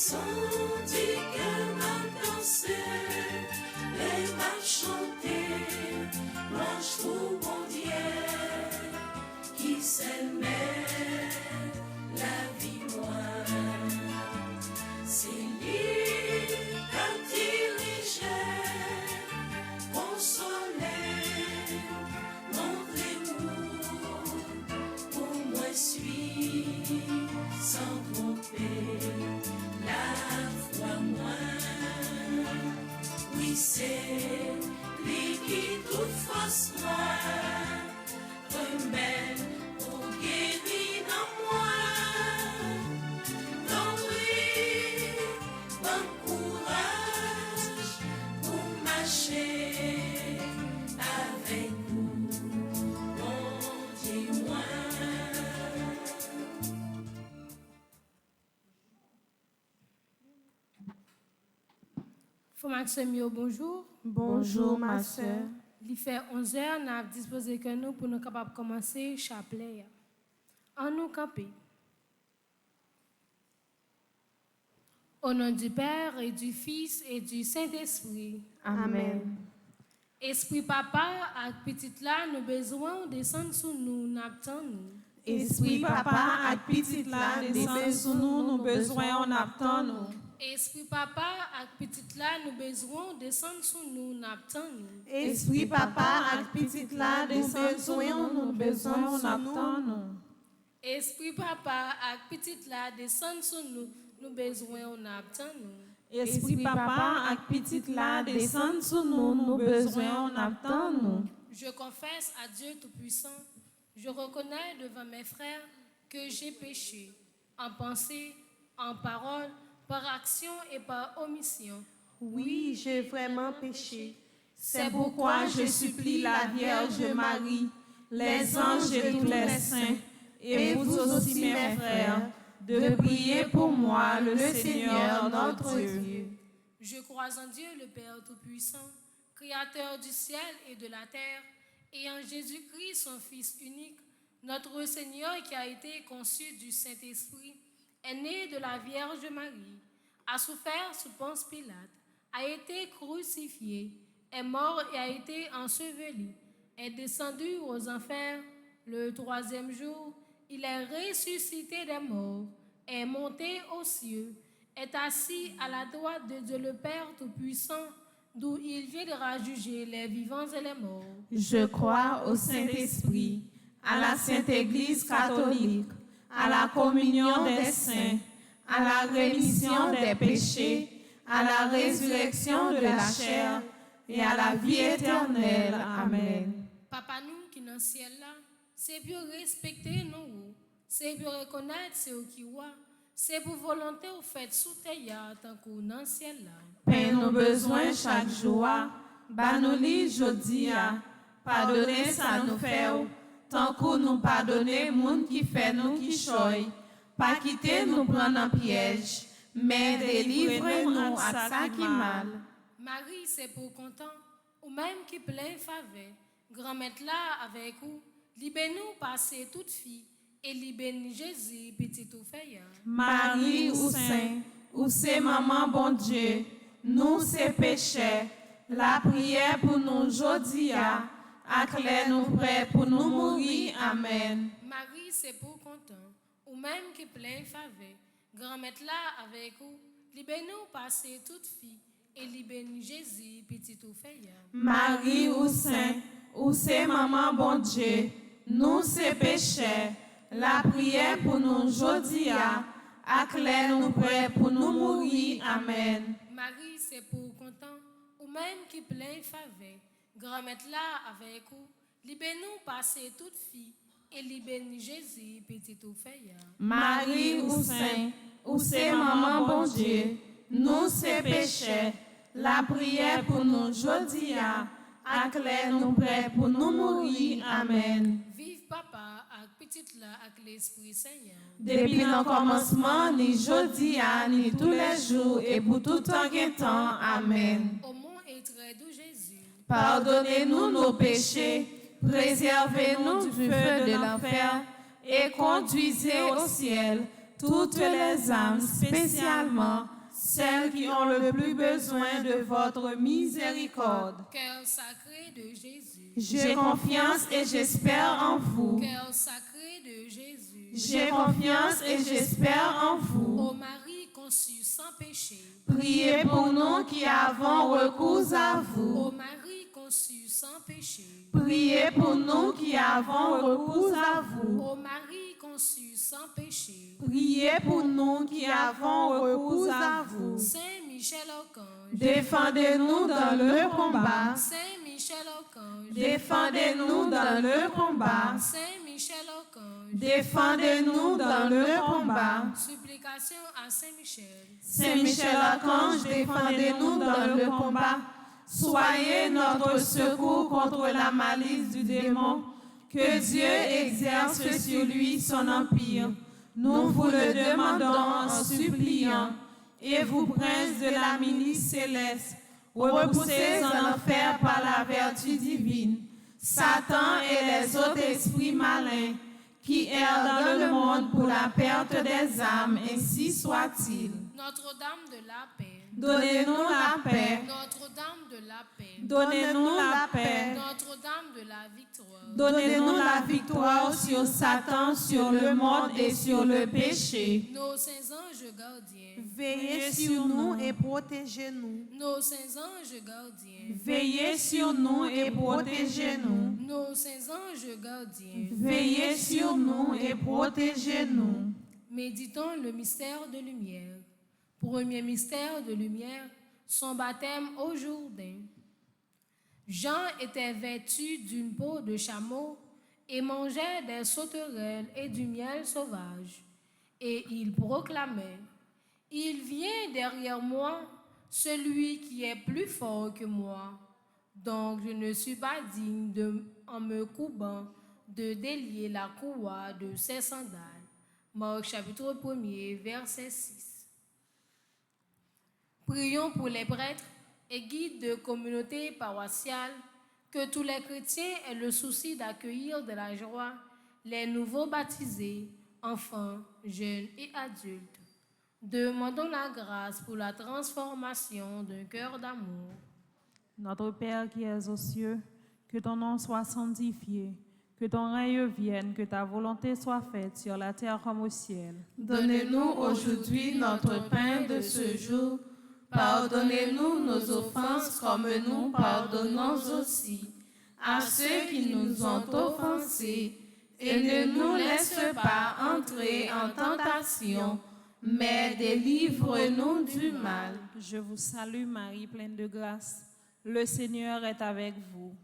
Senti qu'elle m'a dansé, elle m'a chanté, blanche pour mon Dieu, qui s'aimait la vie moi. C'est lui qui dirigeait, consolait, montré pour moi suis sans tromper. La foi moi, oui c'est lui qui toute force moi, remède pour guérir dans moi, donc oui, bon courage pour marcher avec nous, bon Dieu moi. Frère Maxime, bonjour. Bonjour ma soeur. Il fait 11h, nous avons disposé que nous pour nous capables de commencer le chapelet. En nous camper. Au nom du Père et du Fils et du Saint-Esprit. Amen. Esprit Papa, avec petite là, nous besoin descendre sous nous, n'attendons. Esprit Papa, avec petite là, descend sous nous, nous besoin, on attend nous. Esprit Papa, avec petite là, nous besoin descendre sous nous, n'attendons. Esprit Papa, avec petite là, descend sous nous, nous besoin, on attend nous. Esprit Papa, avec petite là, descend sous nous, nous besoin, on attendons. Esprit Papa, avec petite là, descend sous nous, nous besoin, on attend nous. Je confesse à Dieu Tout-Puissant, je reconnais devant mes frères que j'ai péché, en pensée, en parole, par action et par omission. Oui, j'ai vraiment péché. C'est pourquoi je supplie la Vierge Marie, les anges et tous les saints, et vous aussi mes frères, de prier pour moi, le Seigneur notre Dieu. Je crois en Dieu, le Père Tout-Puissant, Créateur du ciel et de la terre, et en Jésus-Christ, son Fils unique, notre Seigneur qui a été conçu du Saint-Esprit, est né de la Vierge Marie, a souffert sous Ponce Pilate, a été crucifié, est mort et a été enseveli, est descendu aux enfers. Le troisième jour, il est ressuscité des morts, est monté aux cieux, est assis à la droite de Dieu le Père Tout-Puissant, d'où il viendra juger les vivants et les morts. Je crois au Saint-Esprit, à la Sainte Église catholique, à la communion des saints, à la rémission des péchés, à la résurrection de la chair et à la vie éternelle. Amen. Papa nous qui dans le ciel là, c'est pour respecter nous, c'est pour reconnaître ce qui est, c'est pour volonté au fait sous terre tant que dans le ciel là. Paix nos besoins chaque jour, banoli jodia, pardonnez ça nous fait, tant que nous pardonnez monde qui fait nous qui choy, pas quitter nous prendre en piège, mais délivrez-nous à ça qui mal. Marie, c'est pour content, ou même qui plein faveur, grand-mère là avec vous, libère-nous passer toute fille, et libère-nous Jésus, petit tout fait. Marie ou Saint, ou c'est maman bon Dieu, nous c'est péchés, la prière pour nous jodia, acclare nous prêts pour nous mourir. Amen. Marie, c'est pour content, ou même qui plein faveur, grand-mère là avec vous, libère-nous passer toute fille, et libère-nous Jésus, petit tout fait. Marie ou Saint, ou c'est maman bon Dieu, nous c'est péchés, la prière pour nous jodia, acclare nous prêts pour nous mourir. Amen. Marie, c'est pour content, ou même qui plein faveur, grand-mère là avec vous, libère-nous passer toute fille, et libère-nous Jésus, petit tout fait. Marie ou Saint, ou c'est maman bon Dieu, nous c'est péchés, la prière pour nous jodia, acclare nous prêts pour nous mourir. Amen. Vive papa, avec petite là, avec l'Esprit Seigneur. Depuis le commencement, ni jodia, ni tous les jours, et pour tout temps et temps. Amen. Au nom et très doux Jésus. Pardonnez-nous nos péchés, préservez-nous du feu de l'enfer, et conduisez au ciel toutes les âmes, spécialement celles qui ont le plus besoin de votre miséricorde. Cœur sacré de Jésus, J'ai confiance et j'espère en vous. cœur sacré de Jésus, J'ai confiance et j'espère en vous. ô Marie conçue sans péché, Priez pour nous qui avons recours à vous. ô Marie conçue sans péché, Priez pour nous qui avons recours à vous. ô Marie conçue sans péché, Priez pour nous qui avons recours à vous. Saint Michel Archange, Défendez-nous dans le combat. Saint Michel Archange, Défendez-nous dans le combat. Saint Michel Archange, Défendez-nous dans le combat. supplication à Saint Michel, Saint Michel Archange, défendez-nous dans le combat. Soyez notre secours contre la malice du démon. Que Dieu exerce sur lui son empire. Nous vous le demandons en suppliant. Et vous, princes de la milice céleste, repoussés en enfer par la vertu divine, Satan et les autres esprits malins qui errent dans le monde pour la perte des âmes, ainsi soit-il. Notre-Dame de la paix, Donnez-nous la paix. Notre-Dame de la paix, Donnez-nous la paix. Notre-Dame de la victoire, Donnez-nous la victoire sur Satan, sur le monde et sur le péché. nos saints anges gardiens, Veillez sur nous et protégez-nous. nos saints anges gardiens, Veillez sur nous et protégez-nous. nos saints anges gardiens. Veillez sur nous et protégez-nous. Méditons le mystère de lumière. Premier mystère de lumière, son baptême au Jourdain. Jean était vêtu d'une peau de chameau et mangeait des sauterelles et du miel sauvage. Et il proclamait, « Il vient derrière moi, celui qui est plus fort que moi. Donc je ne suis pas digne, en me courbant, de délier la courroie de ses sandales. » Marc chapitre 1er, verset 6. Prions pour les prêtres et guides de communautés paroissiales, que tous les chrétiens aient le souci d'accueillir de la joie les nouveaux baptisés, enfants, jeunes et adultes. Demandons la grâce pour la transformation d'un cœur d'amour. Notre Père qui es aux cieux, que ton nom soit sanctifié, que ton règne vienne, que ta volonté soit faite sur la terre comme au ciel. Donnez-nous aujourd'hui notre pain de ce jour. Pardonnez-nous nos offenses comme nous pardonnons aussi à ceux qui nous ont offensés. Et ne nous laisse pas entrer en tentation, mais délivre-nous du mal. Je vous salue Marie, pleine de grâce. Le Seigneur est avec vous.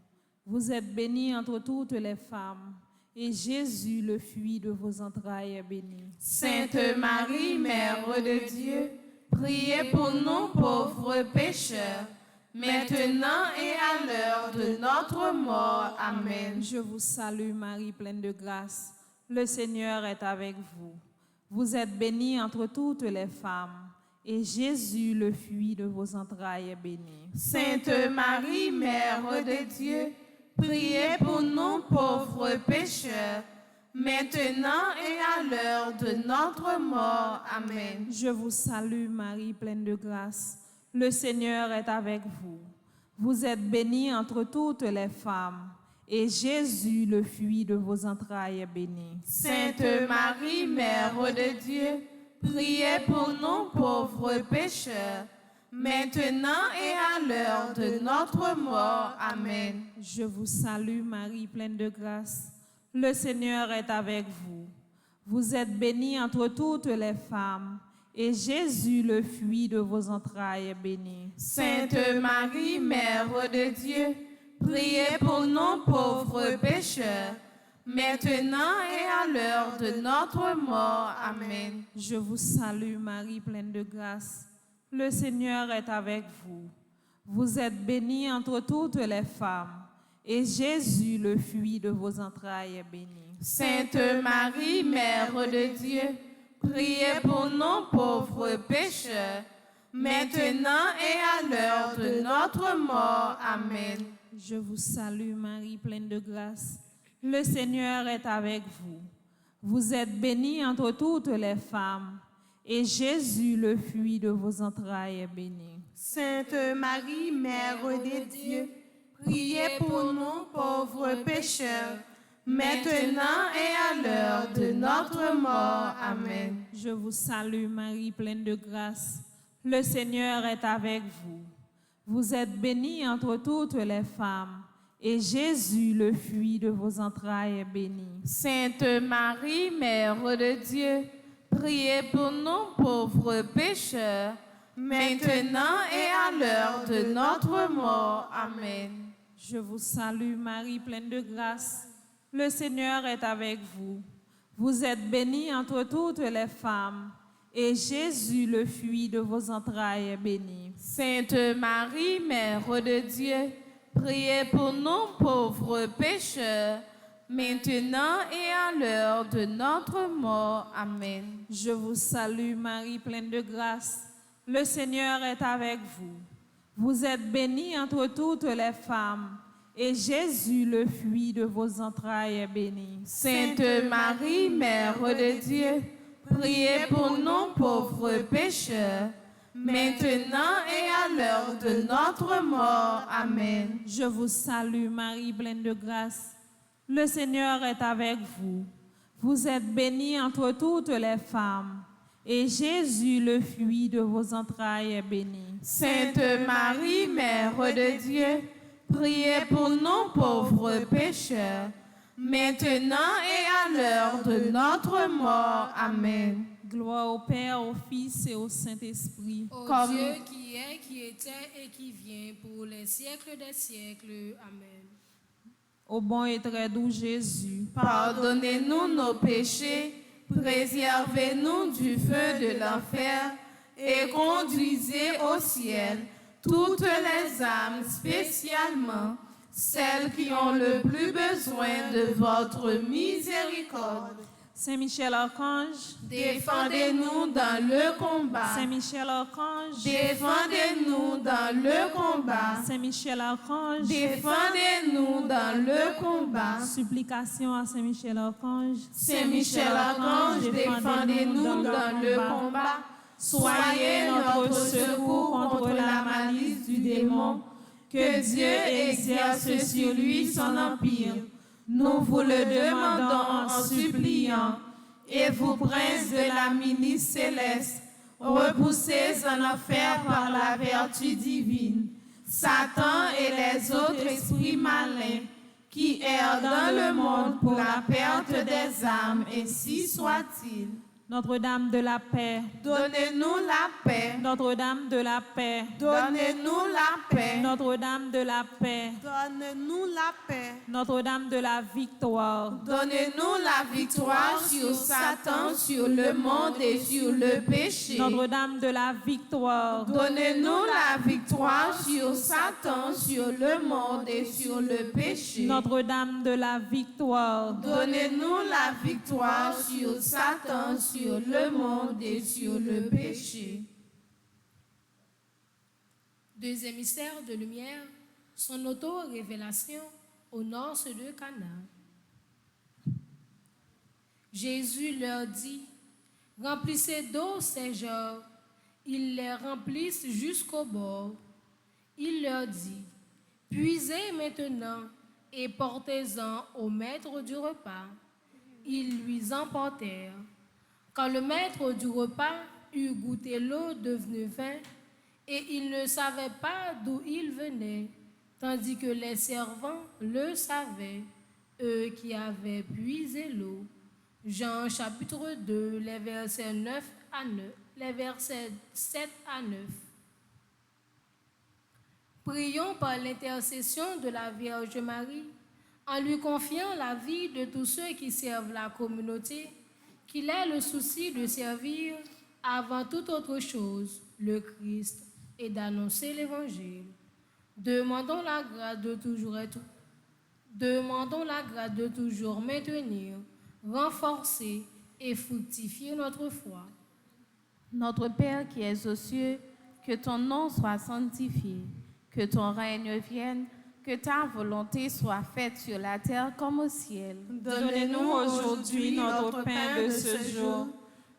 Vous êtes bénie entre toutes les femmes, et Jésus, le fruit de vos entrailles, est béni. Sainte Marie, Mère de Dieu, priez pour nous pauvres pécheurs, maintenant et à l'heure de notre mort. Amen. Je vous salue Marie, pleine de grâce. Le Seigneur est avec vous. Vous êtes bénie entre toutes les femmes, et Jésus, le fruit de vos entrailles, est béni. Sainte Marie, Mère de Dieu, priez pour nous pauvres pécheurs, maintenant et à l'heure de notre mort. Amen. Je vous salue Marie, pleine de grâce. Le Seigneur est avec vous. Vous êtes bénie entre toutes les femmes, et Jésus, le fruit de vos entrailles, est béni. Sainte Marie, Mère de Dieu, priez pour nous pauvres pécheurs, maintenant et à l'heure de notre mort. Amen. Je vous salue Marie, pleine de grâce. Le Seigneur est avec vous. Vous êtes bénie entre toutes les femmes, et Jésus, le fruit de vos entrailles, est béni. Sainte Marie, Mère de Dieu, priez pour nous pauvres pécheurs, maintenant et à l'heure de notre mort. Amen. Je vous salue Marie, pleine de grâce. Le Seigneur est avec vous. Vous êtes bénie entre toutes les femmes, et Jésus, le fruit de vos entrailles, est béni. Sainte Marie, Mère de Dieu, priez pour nous pauvres pécheurs, maintenant et à l'heure de notre mort. Amen. Je vous salue Marie, pleine de grâce. Le Seigneur est avec vous. Vous êtes bénie entre toutes les femmes, et Jésus, le fruit de vos entrailles, est béni. Sainte Marie, Mère de Dieu, priez pour nous pauvres pécheurs, maintenant et à l'heure de notre mort. Amen. Je vous salue Marie, pleine de grâce. Le Seigneur est avec vous. Vous êtes bénie entre toutes les femmes, et Jésus, le fruit de vos entrailles, est béni. Sainte Marie, Mère de Dieu, priez pour nous pauvres pécheurs, maintenant et à l'heure de notre mort. Amen. Je vous salue Marie, pleine de grâce. Le Seigneur est avec vous. Vous êtes bénie entre toutes les femmes, et Jésus, le fruit de vos entrailles, est béni. Sainte Marie, Mère de Dieu, priez pour nous pauvres pécheurs, maintenant et à l'heure de notre mort. Amen. Je vous salue Marie, pleine de grâce. Le Seigneur est avec vous. Vous êtes bénie entre toutes les femmes, et Jésus, le fruit de vos entrailles, est béni. Sainte Marie, Mère de Dieu, priez pour nous pauvres pécheurs, maintenant et à l'heure de notre mort. Amen. Je vous salue Marie, pleine de grâce. Le Seigneur est avec vous. Vous êtes bénie entre toutes les femmes, et Jésus, le fruit de vos entrailles, est béni. Sainte Marie, Mère de Dieu, priez pour nous pauvres pécheurs, maintenant et à l'heure de notre mort. Amen. Gloire au Père, au Fils et au Saint-Esprit. Ô Comme- Dieu qui est, qui était et qui vient pour les siècles des siècles. Amen. Au bon et très doux Jésus, Pardonnez-nous nos péchés, préservez-nous du feu de l'enfer et conduisez au ciel toutes les âmes, spécialement celles qui ont le plus besoin de votre miséricorde. Saint Michel Archange, Défendez-nous dans le combat. Saint Michel Archange, Défendez-nous dans le combat. Saint Michel Archange, Défendez-nous dans le combat. supplication à Saint Michel Archange. Saint Michel Archange, défendez-nous dans le combat. Soyez notre secours contre la malice du démon. Que Dieu exerce sur lui son empire. Nous vous le demandons en suppliant. Et vous, princes de la milice céleste, repoussés en enfer par la vertu divine, Satan et les autres esprits malins qui errent dans le monde pour la perte des âmes, ainsi soit-il. Notre-Dame de la paix, Donnez-nous la paix. Notre-Dame de la paix, Donnez-nous la paix. Notre-Dame de la paix, Donnez-nous la paix. Notre-Dame de la victoire, Donnez-nous la victoire sur Satan, sur le monde et sur le péché. Notre-Dame de la victoire, Donnez-nous la victoire sur Satan, sur le monde et sur le péché. Notre-Dame de la victoire, Donnez-nous la victoire sur Satan, sur le monde et sur le péché. Deuxième mystère de lumière, son auto-révélation au nord de Cana. Jésus leur dit, remplissez d'eau ces jarres. Ils les remplissent jusqu'au bord. Il leur dit, puisez maintenant et portez-en au maître du repas. Ils lui emportèrent. Quand le maître du repas eut goûté l'eau devenue vin, et il ne savait pas d'où il venait, tandis que les servants le savaient, eux qui avaient puisé l'eau. Jean chapitre 2, les versets 9 à 9, les versets 7 à 9. Prions par l'intercession de la Vierge Marie, en lui confiant la vie de tous ceux qui servent la communauté, qu'il ait le souci de servir avant toute autre chose le Christ et d'annoncer l'Évangile. Demandons la grâce de toujours maintenir, renforcer et fructifier notre foi. Notre Père qui es aux cieux, que ton nom soit sanctifié, que ton règne vienne, que ta volonté soit faite sur la terre comme au ciel. donnez-nous aujourd'hui notre pain de ce jour.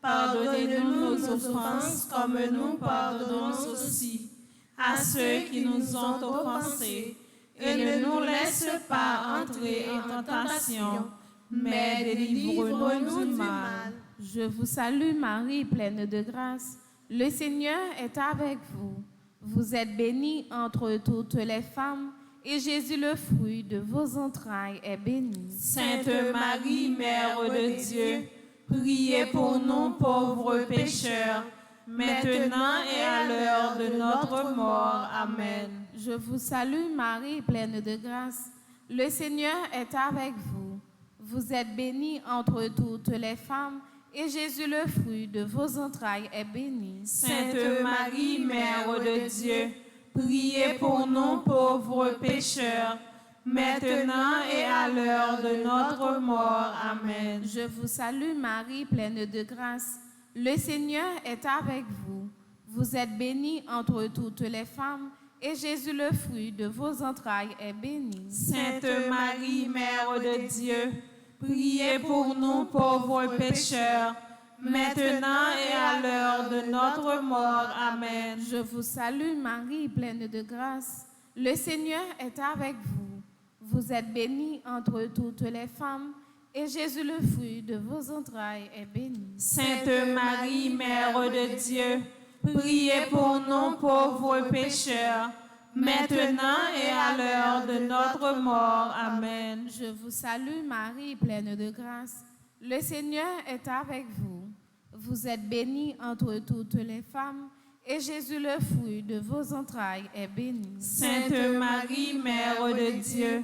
Pardonnez-nous nos offenses comme nous pardonnons aussi à ceux qui nous ont offensés. Et ne nous laisse pas entrer en tentation, mais délivre-nous du mal. Je vous salue Marie, pleine de grâce. Le Seigneur est avec vous. Vous êtes bénie entre toutes les femmes, et Jésus, le fruit de vos entrailles, est béni. Sainte Marie, Mère de Dieu, priez pour nous pauvres pécheurs, maintenant et à l'heure de notre mort. Amen. Je vous salue Marie, pleine de grâce. Le Seigneur est avec vous. Vous êtes bénie entre toutes les femmes, et Jésus, le fruit de vos entrailles, est béni. Sainte Marie, Mère de Dieu, priez pour nous pauvres pécheurs, maintenant et à l'heure de notre mort. Amen. Je vous salue Marie, pleine de grâce. Le Seigneur est avec vous. Vous êtes bénie entre toutes les femmes, et Jésus, le fruit de vos entrailles, est béni. Sainte Marie, Mère de Dieu, priez pour nous pauvres pécheurs, maintenant et à l'heure de notre mort. Amen. Je vous salue Marie, pleine de grâce. Le Seigneur est avec vous. Vous êtes bénie entre toutes les femmes, et Jésus, le fruit de vos entrailles, est béni. Sainte Marie, Mère de Dieu, priez pour nous pauvres pécheurs, maintenant et à l'heure de notre mort. Amen. Je vous salue Marie, pleine de grâce. Le Seigneur est avec vous. Vous êtes bénie entre toutes les femmes, et Jésus, le fruit de vos entrailles, est béni. Sainte Marie, Mère de Dieu,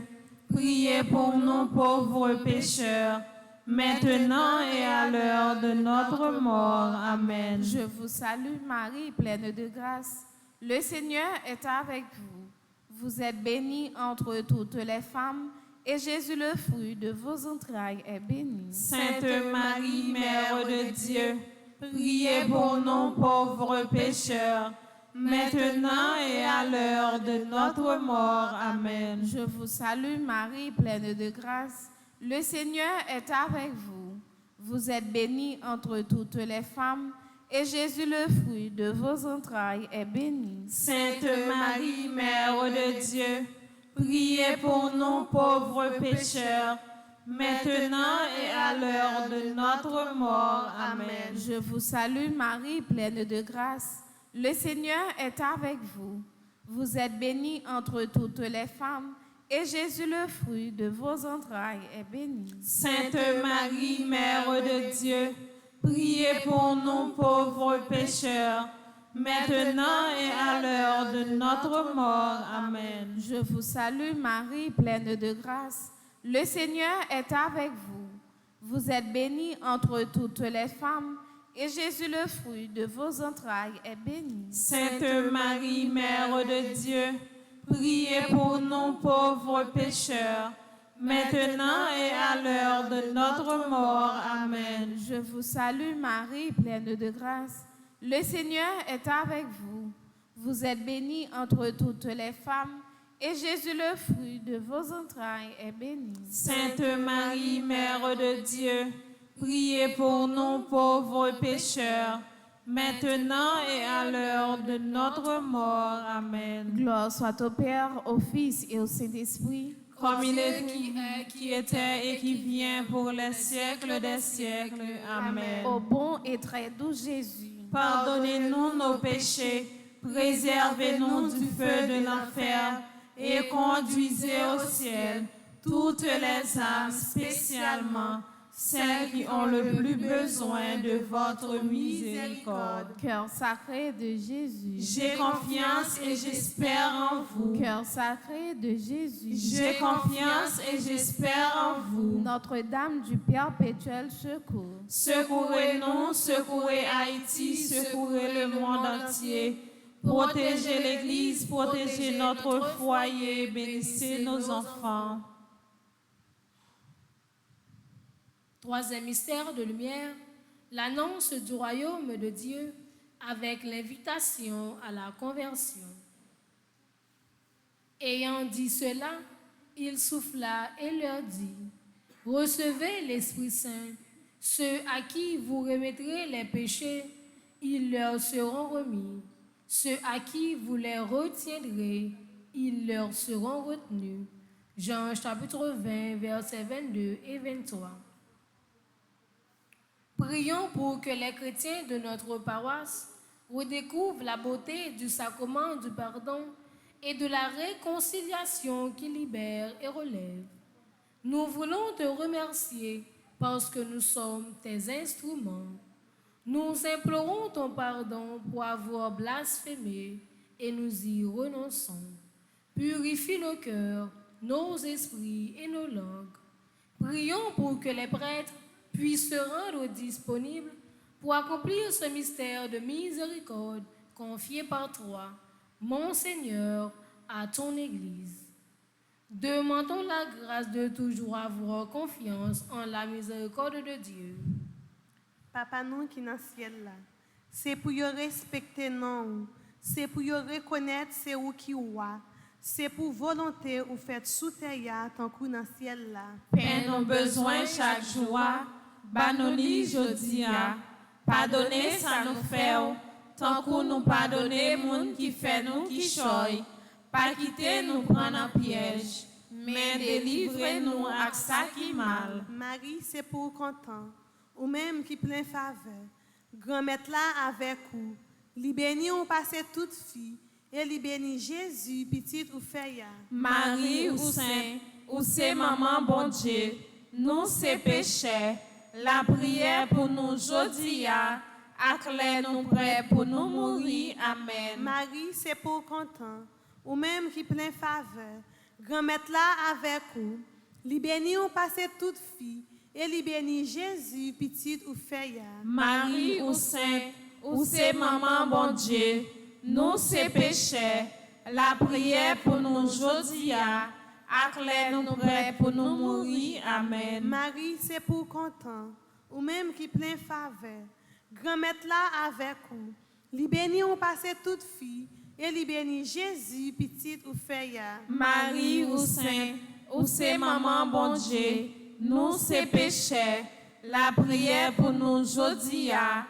priez pour nous pauvres pécheurs, maintenant et à l'heure de notre mort. Amen. Je vous salue Marie, pleine de grâce. Le Seigneur est avec vous. Vous êtes bénie entre toutes les femmes, et Jésus, le fruit de vos entrailles, est béni. Sainte Marie, Mère de Dieu, priez pour nous pauvres pécheurs, maintenant et à l'heure de notre mort. Amen. Je vous salue Marie, pleine de grâce. Le Seigneur est avec vous. Vous êtes bénie entre toutes les femmes, et Jésus, le fruit de vos entrailles, est béni. Sainte Marie, Mère de Dieu, priez pour nous pauvres pécheurs, maintenant et à l'heure de notre mort. Amen. Je vous salue Marie, pleine de grâce. Le Seigneur est avec vous. Vous êtes bénie entre toutes les femmes, et Jésus, le fruit de vos entrailles, est béni. Sainte Marie, Mère de Dieu, priez pour nous pauvres pécheurs, maintenant et à l'heure de notre mort. Amen. Je vous salue Marie, pleine de grâce. Le Seigneur est avec vous. Vous êtes bénie entre toutes les femmes, et Jésus, le fruit de vos entrailles, est béni. Sainte Marie, Mère de Dieu, priez pour nous pauvres pécheurs, maintenant et à l'heure de notre mort. Amen. Je vous salue Marie, pleine de grâce. Le Seigneur est avec vous. Vous êtes bénie entre toutes les femmes, et Jésus, le fruit de vos entrailles, est béni. Sainte Marie, Mère de Dieu, priez pour nous pauvres pécheurs, maintenant et à l'heure de notre mort. Amen. Gloire soit au Père, au Fils et au Saint-Esprit, comme il est, qui était et qui vient pour les siècles des siècles. Amen. Ô bon et très doux Jésus, pardonnez-nous nos péchés, préservez-nous du feu de l'enfer et conduisez au ciel toutes les âmes, spécialement celles qui ont le plus besoin de votre miséricorde. Cœur sacré de Jésus, j'ai confiance et j'espère en vous. Cœur sacré de Jésus, j'ai confiance et j'espère en vous. Notre-Dame du perpétuel secours, secourez-nous, secourez Haïti, secourez le monde entier. Protégez l'Église, protégez notre foyer, bénissez nos enfants. Troisième mystère de lumière, l'annonce du royaume de Dieu avec l'invitation à la conversion. Ayant dit cela, il souffla et leur dit, « Recevez l'Esprit Saint. Ceux à qui vous remettrez les péchés, ils leur seront remis. Ceux à qui vous les retiendrez, ils leur seront retenus. Jean chapitre 20, versets 22 et 23. Prions pour que les chrétiens de notre paroisse redécouvrent la beauté du sacrement du pardon et de la réconciliation qui libère et relève. Nous voulons te remercier parce que nous sommes tes instruments. Nous implorons ton pardon pour avoir blasphémé et nous y renonçons. Purifie nos cœurs, nos esprits et nos langues. Prions pour que les prêtres puissent se rendre disponibles pour accomplir ce mystère de miséricorde confié par toi, mon Seigneur, à ton Église. Demandons la grâce de toujours avoir confiance en la miséricorde de Dieu. Papa nous qui dans le ciel là, c'est pour y respecter nous, c'est pour y reconnaître c'est où qui ouah, c'est pour volonté ou fait sous terre tant que dans le ciel là. Père nos besoins chaque jour, banoli jodi a, pardonnez ça nous fait, tant que nous pardonner moun qui fait nous qui choy, pas quitter nous prendre en piège, mais délivrez-nous avec ça qui mal. Marie, c'est pour content, ou même qui plein faveur, grand-mère là avec vous, li béni ou passé toute fille, et li béni Jésus, petite ou feya. Marie ou saint, ou c'est maman bon Dieu, nous c'est péché, la prière pour nous jodi a, acclare nous prêts pour nous mourir. Amen. Marie, c'est pour content, ou même qui plein faveur, grand-mère là avec vous, li béni ou passé toute fille, et li béni Jésus, petite ou feya. Marie ou saint, ou c'est maman bon Dieu, nous c'est péché, la prière pour nous jodi a, acclare nous prêts pour nous mourir. Amen. Marie, c'est pour content, ou même qui plein faveur, grand-mère là avec vous, li béni ou passé toute fille, et li béni Jésus, petite ou feya. Marie ou saint, ou c'est maman bon Dieu, nous c'est péché, la prière pour nous jodi a,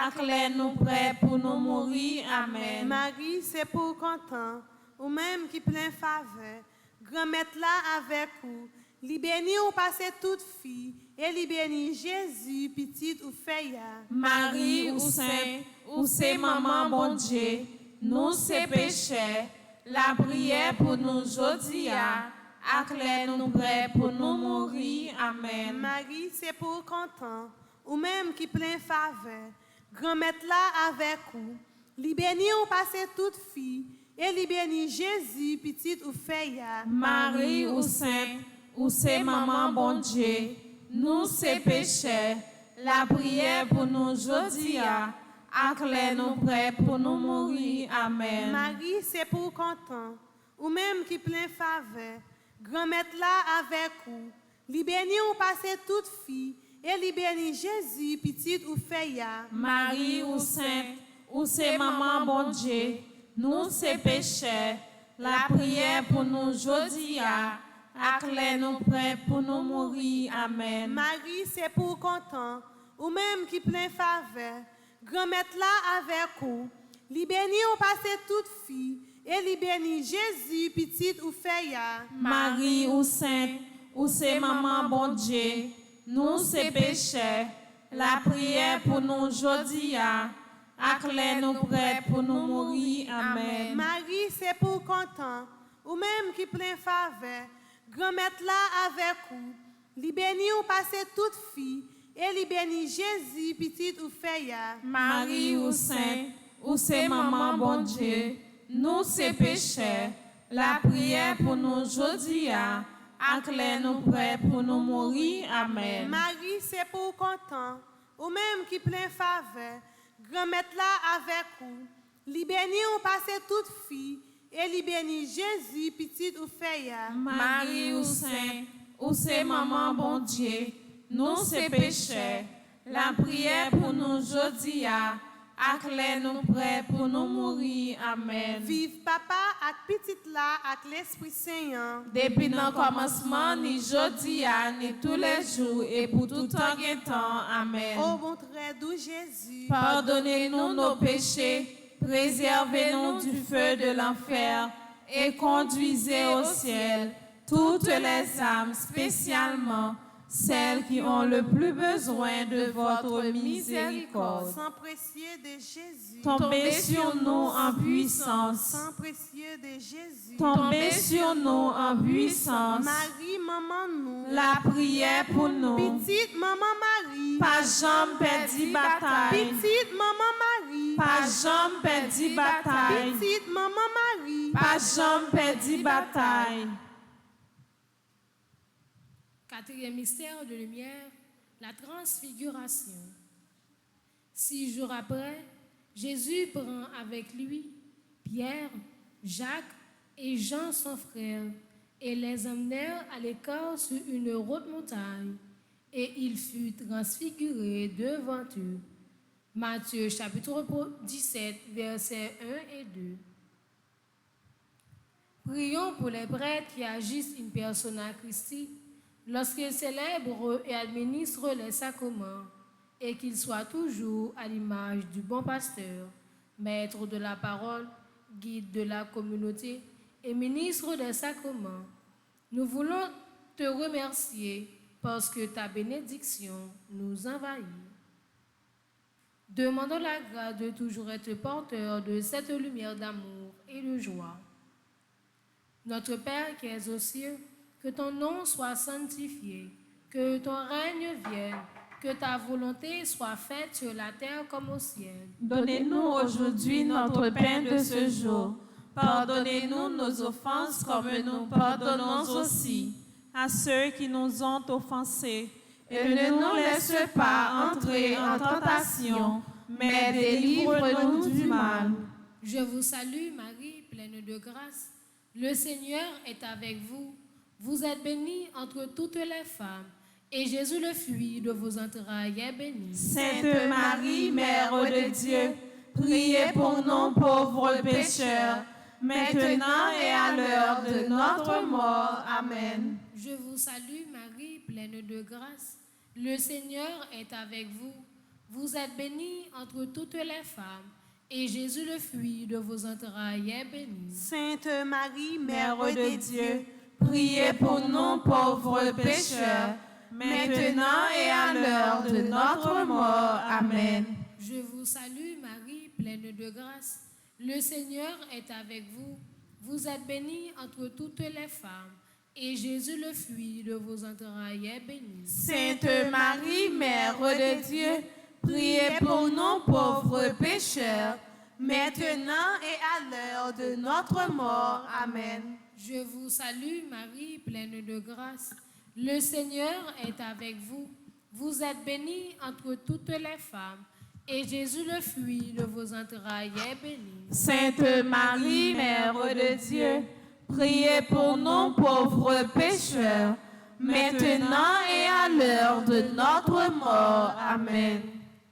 acclare nous prêts pour nous mourir. Amen. Marie, c'est pour content, ou même qui plein faveur, grand-mère là avec vous, li béni ou passé toute fille, et li béni Jésus, petite ou feya. Marie ou saint, ou c'est maman bon Dieu, nous c'est péché, la prière pour nous jodi a, acclare nous prêts pour nous mourir. Amen. Marie, c'est pour content, ou même qui plein faveur, grand-mère là avec vous, li béni ou passé toute fille, et li béni Jésus, petite ou feya. Marie ou saint, ou c'est maman bon Dieu, nous c'est péché, la prière pour nous jodi a, acclare nous prêts pour nous mourir. Amen. Marie, c'est pour content, ou même qui plein faveur, grand-mère là avec vous, li béni ou passé toute fille, et li béni Jésus, petite ou feya. Marie ou saint, ou c'est maman bon Dieu, nous c'est péché, la prière pour nous jodi a, acclare nous prêts pour nous mourir. Amen. Marie, c'est pour content, ou même qui plein faveur, grand-mère là avec vous, li béni ou passé toute fille, et li béni Jésus, petite ou feya. Marie ou saint, ou c'est maman bon Dieu, nous c'est péché, la prière pour nous jodi a, acclare nous prêts pour nous mourir. Amen. Marie, c'est pour content, ou même qui plein faveur, grand-mère là avec vous, li béni ou passé toute fille, et li béni Jésus, petite ou feya. Marie ou saint, ou c'est maman bon Dieu, nous c'est péché, la prière pour nous jodi a, acclare nous prêts pour nous mourir. Amen. Marie, c'est pour content, ou même qui plein faveur, grand-mère là avec vous, li béni ou passé toute fille, et li béni Jésus, petite ou feya. Marie ou saint, ou c'est maman bon Dieu, nous c'est péché, la prière pour nous jodi a, ak lè nous prêts pour nous mourir. Amen. Vive papa ak petite là ak l'Esprit Saint. Depuis le commencement, ni jodi a, ni tous les jours, et pour tout temps et temps. Amen. Ô bon très doux Jésus, Pardonnez-nous nos péchés, préservez-nous du feu de l'enfer, et conduisez au ciel toutes les âmes, spécialement celles qui ont le plus besoin de votre miséricorde. sang précieux de Jésus, Tombez sur nous en puissance. sang précieux de Jésus, Tombez sur nous en puissance. Marie, maman nous, La prière pour nous. petite maman Marie, Pas jamais perdu bataille. petite maman Marie, Pas jamais perdu bataille. petite maman Marie, Pas jamais perdu bataille. Quatrième mystère de lumière, la transfiguration. 6 jours après, Jésus prend avec lui Pierre, Jacques et Jean son frère et les emmenèrent à l'écart sur une haute montagne et il fut transfiguré devant eux. Matthieu chapitre 17, versets 1 et 2. Prions pour les prêtres qui agissent in persona Christi lorsqu'ils célèbrent et administrent les sacrements, et qu'ils soient toujours à l'image du bon pasteur, maître de la parole, guide de la communauté et ministre des sacrements. Nous voulons te remercier parce que ta bénédiction nous envahit. Demandons la grâce de toujours être porteur de cette lumière d'amour et de joie. Notre Père qui es aux cieux, que ton nom soit sanctifié, que ton règne vienne, que ta volonté soit faite sur la terre comme au ciel. Donnez-nous aujourd'hui notre pain de ce jour. Pardonnez-nous nos offenses comme nous pardonnons aussi à ceux qui nous ont offensés. Et ne nous laisse pas entrer en tentation, mais délivre-nous du mal. Je vous salue Marie, pleine de grâce. Le Seigneur est avec vous. Vous êtes bénie entre toutes les femmes, et Jésus, le fruit de vos entrailles, est béni. Sainte Marie, Mère de Dieu, priez pour nous pauvres pécheurs, maintenant et à l'heure de notre mort. Amen. Je vous salue Marie, pleine de grâce. Le Seigneur est avec vous. Vous êtes bénie entre toutes les femmes, et Jésus, le fruit de vos entrailles, est béni. Sainte Marie, Mère de Dieu, priez pour nous pauvres pécheurs, maintenant et à l'heure de notre mort. Amen. Je vous salue Marie, pleine de grâce. Le Seigneur est avec vous. Vous êtes bénie entre toutes les femmes, et Jésus, le fruit de vos entrailles, est béni. Sainte Marie, Mère de Dieu, priez pour nous pauvres pécheurs, maintenant et à l'heure de notre mort. Amen. Je vous salue Marie, pleine de grâce. Le Seigneur est avec vous. Vous êtes bénie entre toutes les femmes, et Jésus, le fruit de vos entrailles, est béni. Sainte Marie, Mère de Dieu, priez pour nous pauvres pécheurs, maintenant et à l'heure de notre mort. Amen.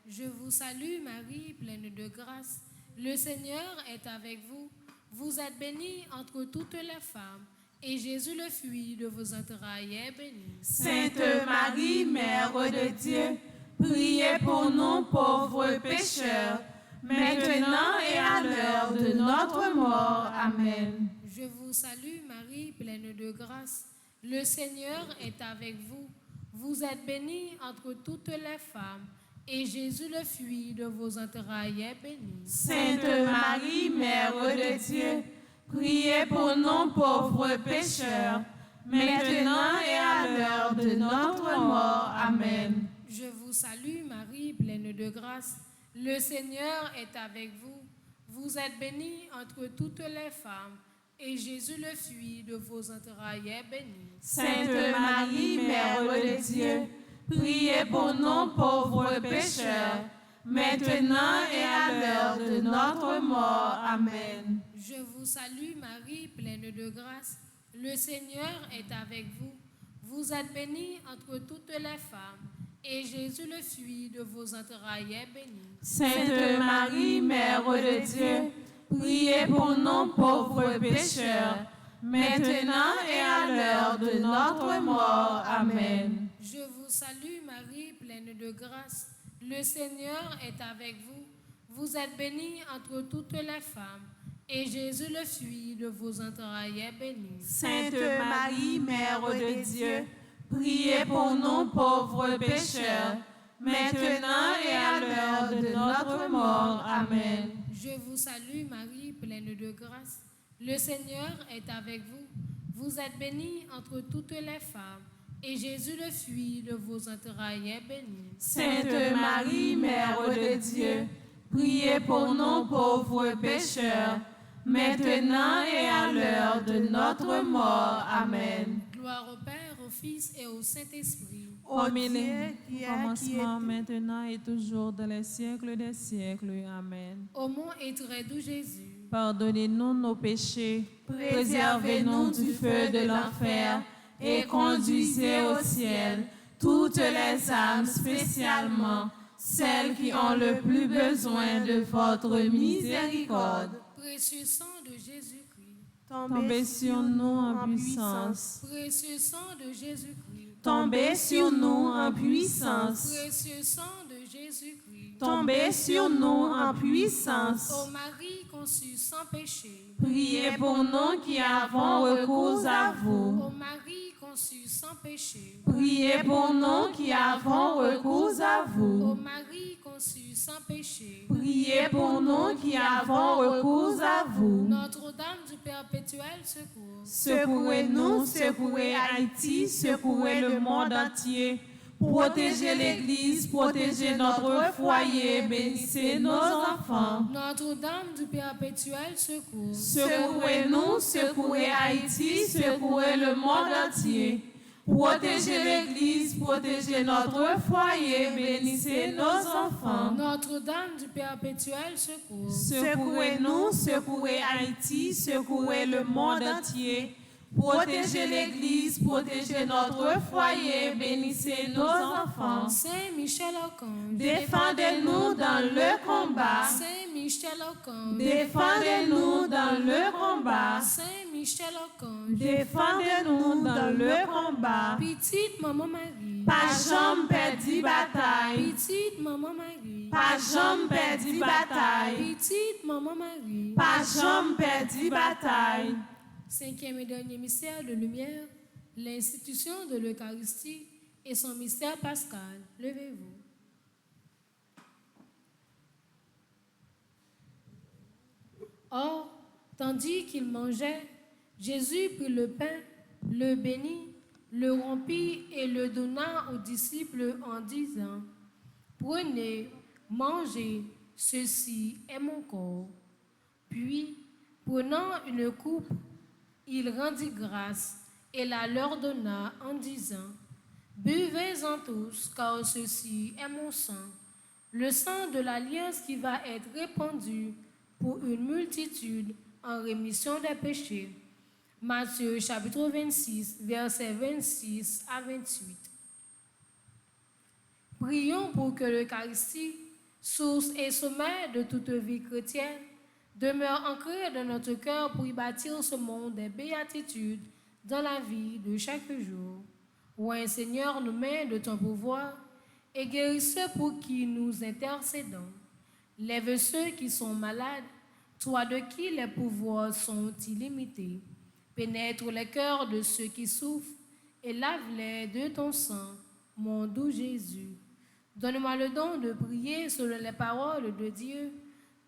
Je vous salue Marie, pleine de grâce. Le Seigneur est avec vous. Vous êtes bénie entre toutes les femmes, et Jésus, le fruit de vos entrailles, est béni. Sainte Marie, Mère de Dieu, priez pour nous pauvres pécheurs, maintenant et à l'heure de notre mort. Amen. Je vous salue Marie, pleine de grâce. Le Seigneur est avec vous. Vous êtes bénie entre toutes les femmes, et Jésus, le fruit de vos entrailles, est béni. Sainte Marie, Mère de Dieu, priez pour nous pauvres pécheurs, maintenant et à l'heure de notre mort. Amen. Je vous salue Marie, pleine de grâce. Le Seigneur est avec vous. Vous êtes bénie entre toutes les femmes, et Jésus, le fruit de vos entrailles, est béni. Sainte Marie, Mère de Dieu, priez pour nous pauvres pécheurs, maintenant et à l'heure de notre mort. Amen. Je vous salue Marie, pleine de grâce. Le Seigneur est avec vous. Vous êtes bénie entre toutes les femmes, et Jésus, le fruit de vos entrailles, est béni. Sainte Marie, Mère de Dieu, priez pour nous pauvres pécheurs, maintenant et à l'heure de notre mort. Amen. Je vous salue Marie, pleine de grâce. Le Seigneur est avec vous. Vous êtes bénie entre toutes les femmes, et Jésus, le fruit de vos entrailles, est béni. Sainte Marie, Mère de Dieu, priez pour nous pauvres pécheurs, maintenant et à l'heure de notre mort. Amen. Je vous salue Marie, pleine de grâce. Le Seigneur est avec vous. Vous êtes bénie entre toutes les femmes, et Jésus, le fruit de vos entrailles, est béni. Sainte Marie, Mère de Dieu, priez pour nous pauvres pécheurs, maintenant et à l'heure de notre mort. Amen. Gloire au Père, au Fils et au Saint-Esprit. Au commencement, maintenant et toujours, dans les siècles des siècles. Amen. Ô mon et très doux Jésus, Pardonnez-nous nos péchés, préservez-nous du feu de l'enfer et conduisez au ciel toutes les âmes, spécialement celles qui ont le plus besoin de votre miséricorde. précieux sang de Jésus-Christ, Tombez sur nous en puissance. précieux sang de Jésus-Christ, Tombez sur nous en puissance. précieux sang de Jésus-Christ. Tombez sur nous en puissance. Ô Marie conçue sans péché, Priez pour nous qui avons recours à vous. ô Marie conçue sans péché, Priez pour nous qui avons recours à ô vous. Marie conçue sans péché, Priez pour nous qui avons recours à vous. Notre-Dame du perpétuel secours, Secourez-nous, secourez Haïti, secourez le monde entier. Protégez l'Église, protégez notre foyer, bénissez nos enfants. Notre-Dame du perpétuel secours, Secourez-nous, secourez Haïti, secourez le monde entier. Protégez l'Église, protégez notre foyer, bénissez nos enfants. Notre-Dame du perpétuel secours, Secourez-nous, secourez Haïti, secourez le monde entier. Protégez l'Église, protégez notre foyer, bénissez nos enfants. Saint Michel Archange, Défendez-nous dans le combat. Saint Michel Archange, Défendez-nous dans le combat. Saint Michel Archange, Défendez-nous dans le combat. petite maman Marie, Pas jamais perdu bataille. petite maman Marie, Pas jamais perdu bataille. petite maman Marie. Pas jamais perdu bataille. Cinquième et dernier mystère de lumière, l'institution de l'Eucharistie et son mystère pascal. Levez-vous. Or, tandis qu'il mangeait, Jésus prit le pain, le bénit, le rompit et le donna aux disciples en disant, « Prenez, mangez, ceci est mon corps. » Puis, prenant une coupe, il rendit grâce et la leur donna en disant, « Buvez-en tous, car ceci est mon sang, le sang de l'alliance qui va être répandu pour une multitude en rémission des péchés. » Matthieu chapitre 26, versets 26 à 28. Prions pour que l'Eucharistie, source et sommet de toute vie chrétienne, demeure ancrée dans notre cœur pour y bâtir ce monde des béatitudes dans la vie de chaque jour. Oint, Seigneur, nos mains de ton pouvoir et guéris ceux pour qui nous intercédons. Lève ceux qui sont malades, toi de qui les pouvoirs sont illimités. Pénètre les cœurs de ceux qui souffrent et lave-les de ton sang, mon doux Jésus. Donne-moi le don de prier selon les paroles de Dieu.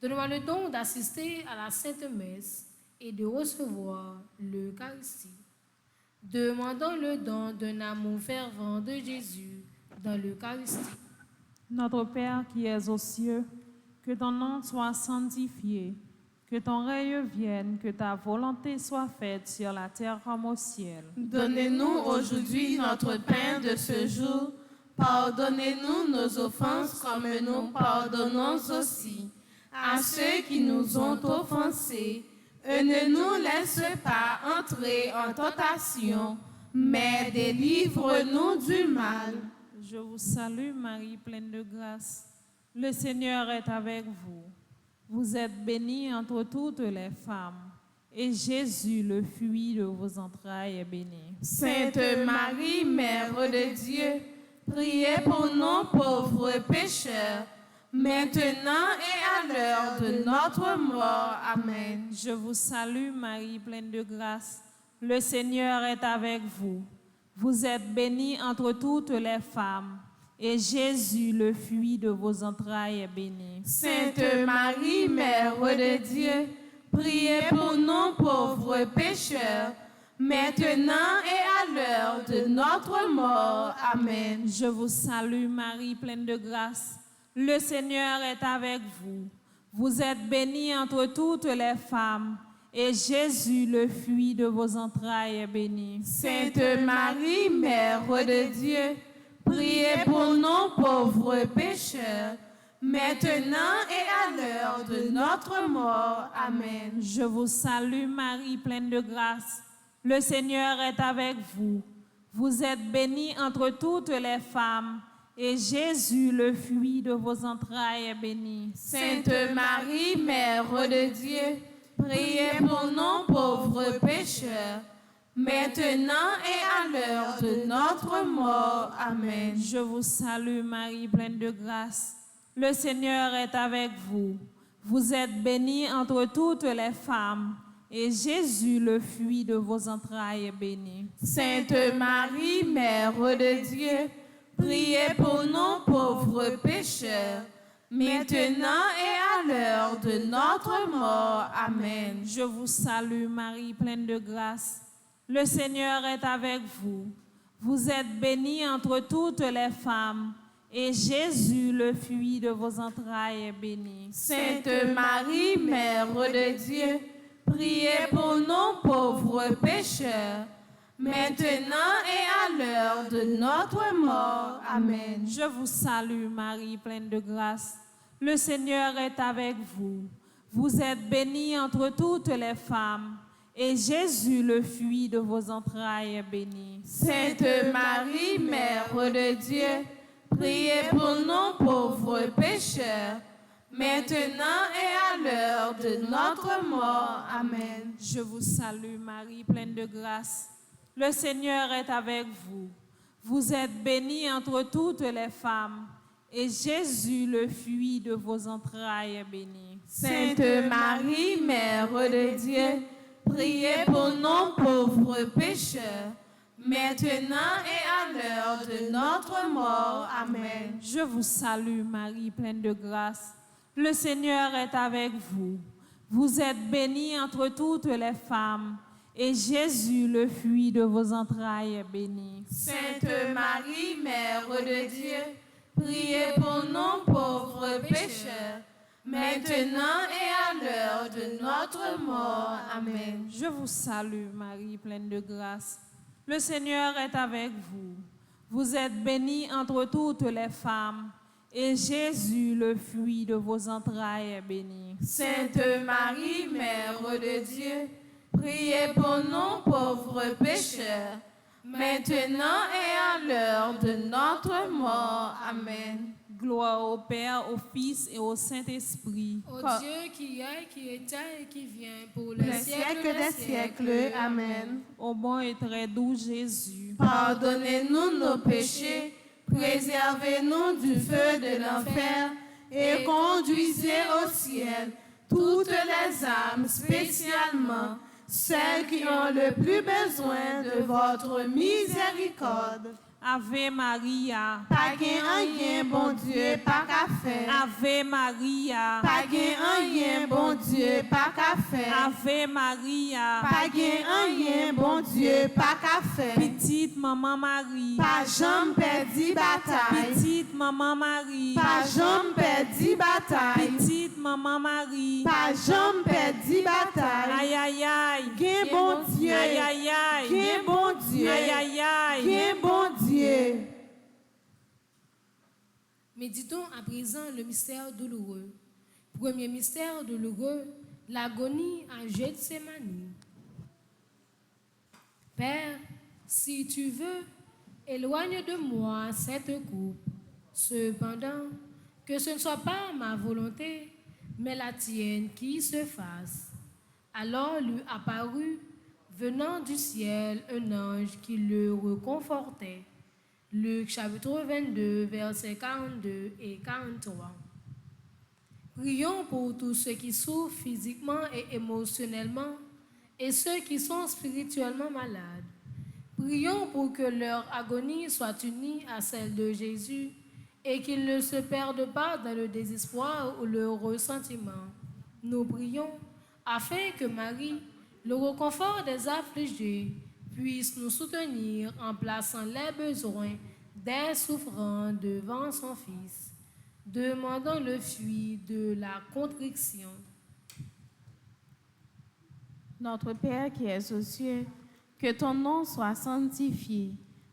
Donne-moi le don d'assister à la Sainte Messe et de recevoir l'Eucharistie. Demandons le don d'un amour fervent de Jésus dans l'Eucharistie. Notre Père qui es aux cieux, que ton nom soit sanctifié, que ton règne vienne, que ta volonté soit faite sur la terre comme au ciel. Donnez-nous aujourd'hui notre pain de ce jour. Pardonnez-nous nos offenses comme nous pardonnons aussi à ceux qui nous ont offensés. Et ne nous laisse pas entrer en tentation, mais délivre-nous du mal. Je vous salue Marie, pleine de grâce. Le Seigneur est avec vous. Vous êtes bénie entre toutes les femmes, et Jésus, le fruit de vos entrailles, est béni. Sainte Marie, Mère de Dieu, priez pour nous pauvres pécheurs, maintenant et à l'heure de notre mort. Amen. Je vous salue Marie, pleine de grâce. Le Seigneur est avec vous. Vous êtes bénie entre toutes les femmes, et Jésus, le fruit de vos entrailles, est béni. Sainte Marie, Mère de Dieu, priez pour nous pauvres pécheurs, maintenant et à l'heure de notre mort. Amen. Je vous salue Marie, pleine de grâce. Le Seigneur est avec vous. Vous êtes bénie entre toutes les femmes, et Jésus, le fruit de vos entrailles, est béni. Sainte Marie, Mère de Dieu, priez pour nous pauvres pécheurs, maintenant et à l'heure de notre mort. Amen. Je vous salue Marie, pleine de grâce. Le Seigneur est avec vous. Vous êtes bénie entre toutes les femmes, et Jésus, le fruit de vos entrailles, est béni. Sainte Marie, Mère de Dieu, priez pour nous pauvres pécheurs, maintenant et à l'heure de notre mort. Amen. Je vous salue Marie, pleine de grâce. Le Seigneur est avec vous. Vous êtes bénie entre toutes les femmes, et Jésus, le fruit de vos entrailles, est béni. Sainte Marie, Mère de Dieu, priez pour nous pauvres pécheurs, maintenant et à l'heure de notre mort. Amen. Je vous salue Marie, pleine de grâce. Le Seigneur est avec vous. Vous êtes bénie entre toutes les femmes, et Jésus, le fruit de vos entrailles, est béni. Sainte Marie, Mère de Dieu, priez pour nous pauvres pécheurs, maintenant et à l'heure de notre mort. Amen. Je vous salue Marie, pleine de grâce. Le Seigneur est avec vous. Vous êtes bénie entre toutes les femmes, et Jésus, le fruit de vos entrailles, est béni. Sainte Marie, Mère de Dieu, priez pour nous pauvres pécheurs, maintenant et à l'heure de notre mort. Amen. Je vous salue Marie, pleine de grâce. Le Seigneur est avec vous. Vous êtes bénie entre toutes les femmes, et Jésus, le fruit de vos entrailles, est béni. Sainte Marie, Mère de Dieu, priez pour nous pauvres pécheurs, maintenant et à l'heure de notre mort. Amen. Je vous salue Marie, pleine de grâce. Le Seigneur est avec vous. Vous êtes bénie entre toutes les femmes, et Jésus, le fruit de vos entrailles, est béni. Sainte Marie, Mère de Dieu, priez pour nous pauvres pécheurs, maintenant et à l'heure de notre mort. Amen. Je vous salue Marie, pleine de grâce. Le Seigneur est avec vous. Vous êtes bénie entre toutes les femmes, et Jésus, le fruit de vos entrailles, est béni. Sainte Marie, Mère de Dieu, priez pour nous pauvres pécheurs, maintenant et à l'heure de notre mort. Amen. Gloire au Père, au Fils et au Saint-Esprit. Ô Dieu qui est, qui était et qui vient, pour le Les siècles des siècles. Amen. Ô bon et très doux Jésus, Pardonnez-nous nos péchés, préservez-nous du feu de l'enfer et conduisez au ciel toutes les âmes, spécialement celles qui ont le plus besoin de votre miséricorde. Ave Maria, Pas gain rien, bon Dieu, pas qu'à faire. Ave Maria, Pas gain rien, bon Dieu, pas qu'à faire. Ave Maria, Pas gain rien, bon Dieu, pas qu'à faire. petite maman Marie, Pas jamais perdu bataille. petite maman Marie, Pas jamais perdu bataille. petite maman Marie, Pas jamais perdu bataille. aïe aïe aïe, Gain bon Dieu. aïe aïe aïe, Gain bon Dieu. aïe aïe aïe. Gain bon Dieu. Méditons à présent le mystère douloureux. Premier mystère douloureux, l'agonie à Gethsémani. Père, si tu veux, Éloigne de moi cette coupe. Cependant, que ce ne soit pas ma volonté, mais la tienne qui se fasse. Alors lui apparut, venant du ciel, un ange qui le réconfortait. Luc chapitre 22, versets 42 et 43. Prions pour tous ceux qui souffrent physiquement et émotionnellement et ceux qui sont spirituellement malades. Prions pour que leur agonie soit unie à celle de Jésus et qu'ils ne se perdent pas dans le désespoir ou le ressentiment. Nous prions afin que Marie, le réconfort des affligés, puisse nous soutenir en plaçant les besoins des souffrants devant son Fils. Demandons le fruit de la contrition. Notre Père qui es aux cieux, que ton nom soit sanctifié,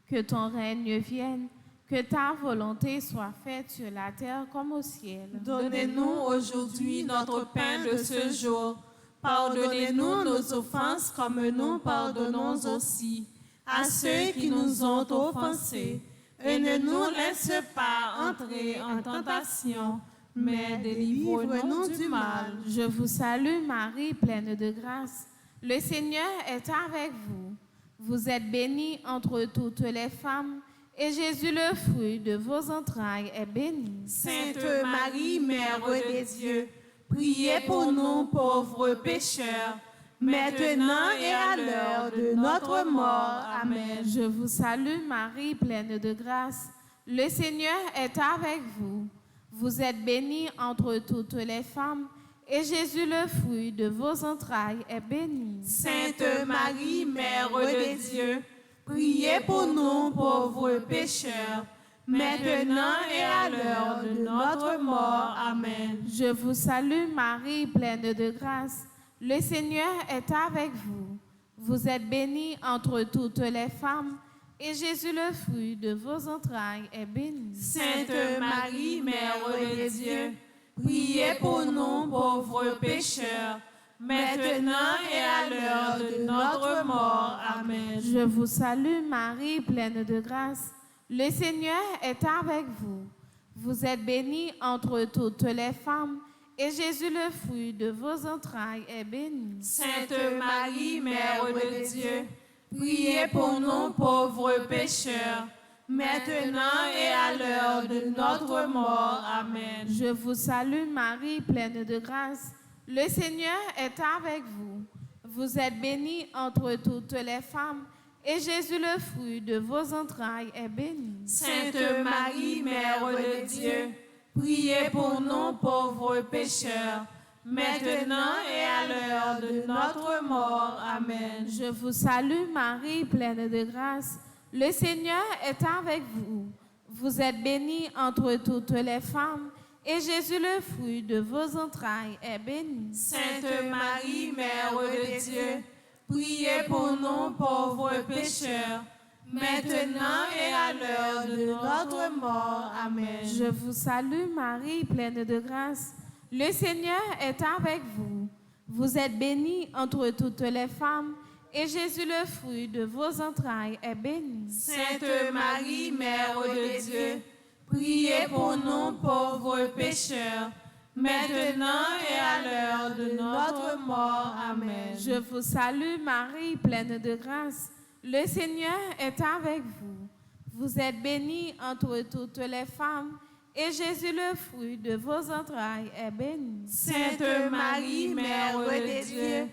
que ton règne vienne, que ta volonté soit faite sur la terre comme au ciel. Donnez-nous aujourd'hui notre pain de ce jour. Pardonnez-nous nos offenses comme nous pardonnons aussi à ceux qui nous ont offensés. Et ne nous laisse pas entrer en tentation, mais délivre-nous du mal. Je vous salue Marie, pleine de grâce. Le Seigneur est avec vous. Vous êtes bénie entre toutes les femmes, et Jésus, le fruit de vos entrailles, est béni. Sainte Marie, Mère de Dieu, priez pour nous pauvres pécheurs, maintenant et à l'heure de notre mort. Amen. Je vous salue Marie, pleine de grâce. Le Seigneur est avec vous. Vous êtes bénie entre toutes les femmes, et Jésus, le fruit de vos entrailles, est béni. Sainte Marie, Mère de Dieu, priez pour nous pauvres pécheurs, maintenant et à l'heure de notre mort. Amen. Je vous salue Marie, pleine de grâce. Le Seigneur est avec vous. Vous êtes bénie entre toutes les femmes, et Jésus, le fruit de vos entrailles, est béni. Sainte Marie, Mère de Dieu, priez pour nous pauvres pécheurs, maintenant et à l'heure de notre mort. Amen. Je vous salue Marie, pleine de grâce. Le Seigneur est avec vous. Vous êtes bénie entre toutes les femmes, et Jésus, le fruit de vos entrailles, est béni. Sainte Marie, Mère de Dieu, priez pour nous pauvres pécheurs, maintenant et à l'heure de notre mort. Amen. Je vous salue Marie, pleine de grâce. Le Seigneur est avec vous. Vous êtes bénie entre toutes les femmes, et Jésus, le fruit de vos entrailles, est béni. Sainte Marie, Mère de Dieu, priez pour nous pauvres pécheurs, maintenant et à l'heure de notre mort. Amen. Je vous salue Marie, pleine de grâce. Le Seigneur est avec vous. Vous êtes bénie entre toutes les femmes, et Jésus, le fruit de vos entrailles, est béni. Sainte Marie, Mère de Dieu, priez pour nous pauvres pécheurs, maintenant et à l'heure de notre mort. Amen. Je vous salue Marie, pleine de grâce. Le Seigneur est avec vous. Vous êtes bénie entre toutes les femmes, et Jésus, le fruit de vos entrailles, est béni. Sainte Marie, Mère de Dieu, priez pour nous pauvres pécheurs, maintenant et à l'heure de notre mort. Amen. Je vous salue Marie, pleine de grâce. Le Seigneur est avec vous. Vous êtes bénie entre toutes les femmes, et Jésus, le fruit de vos entrailles, est béni. Sainte Marie, Mère de Dieu,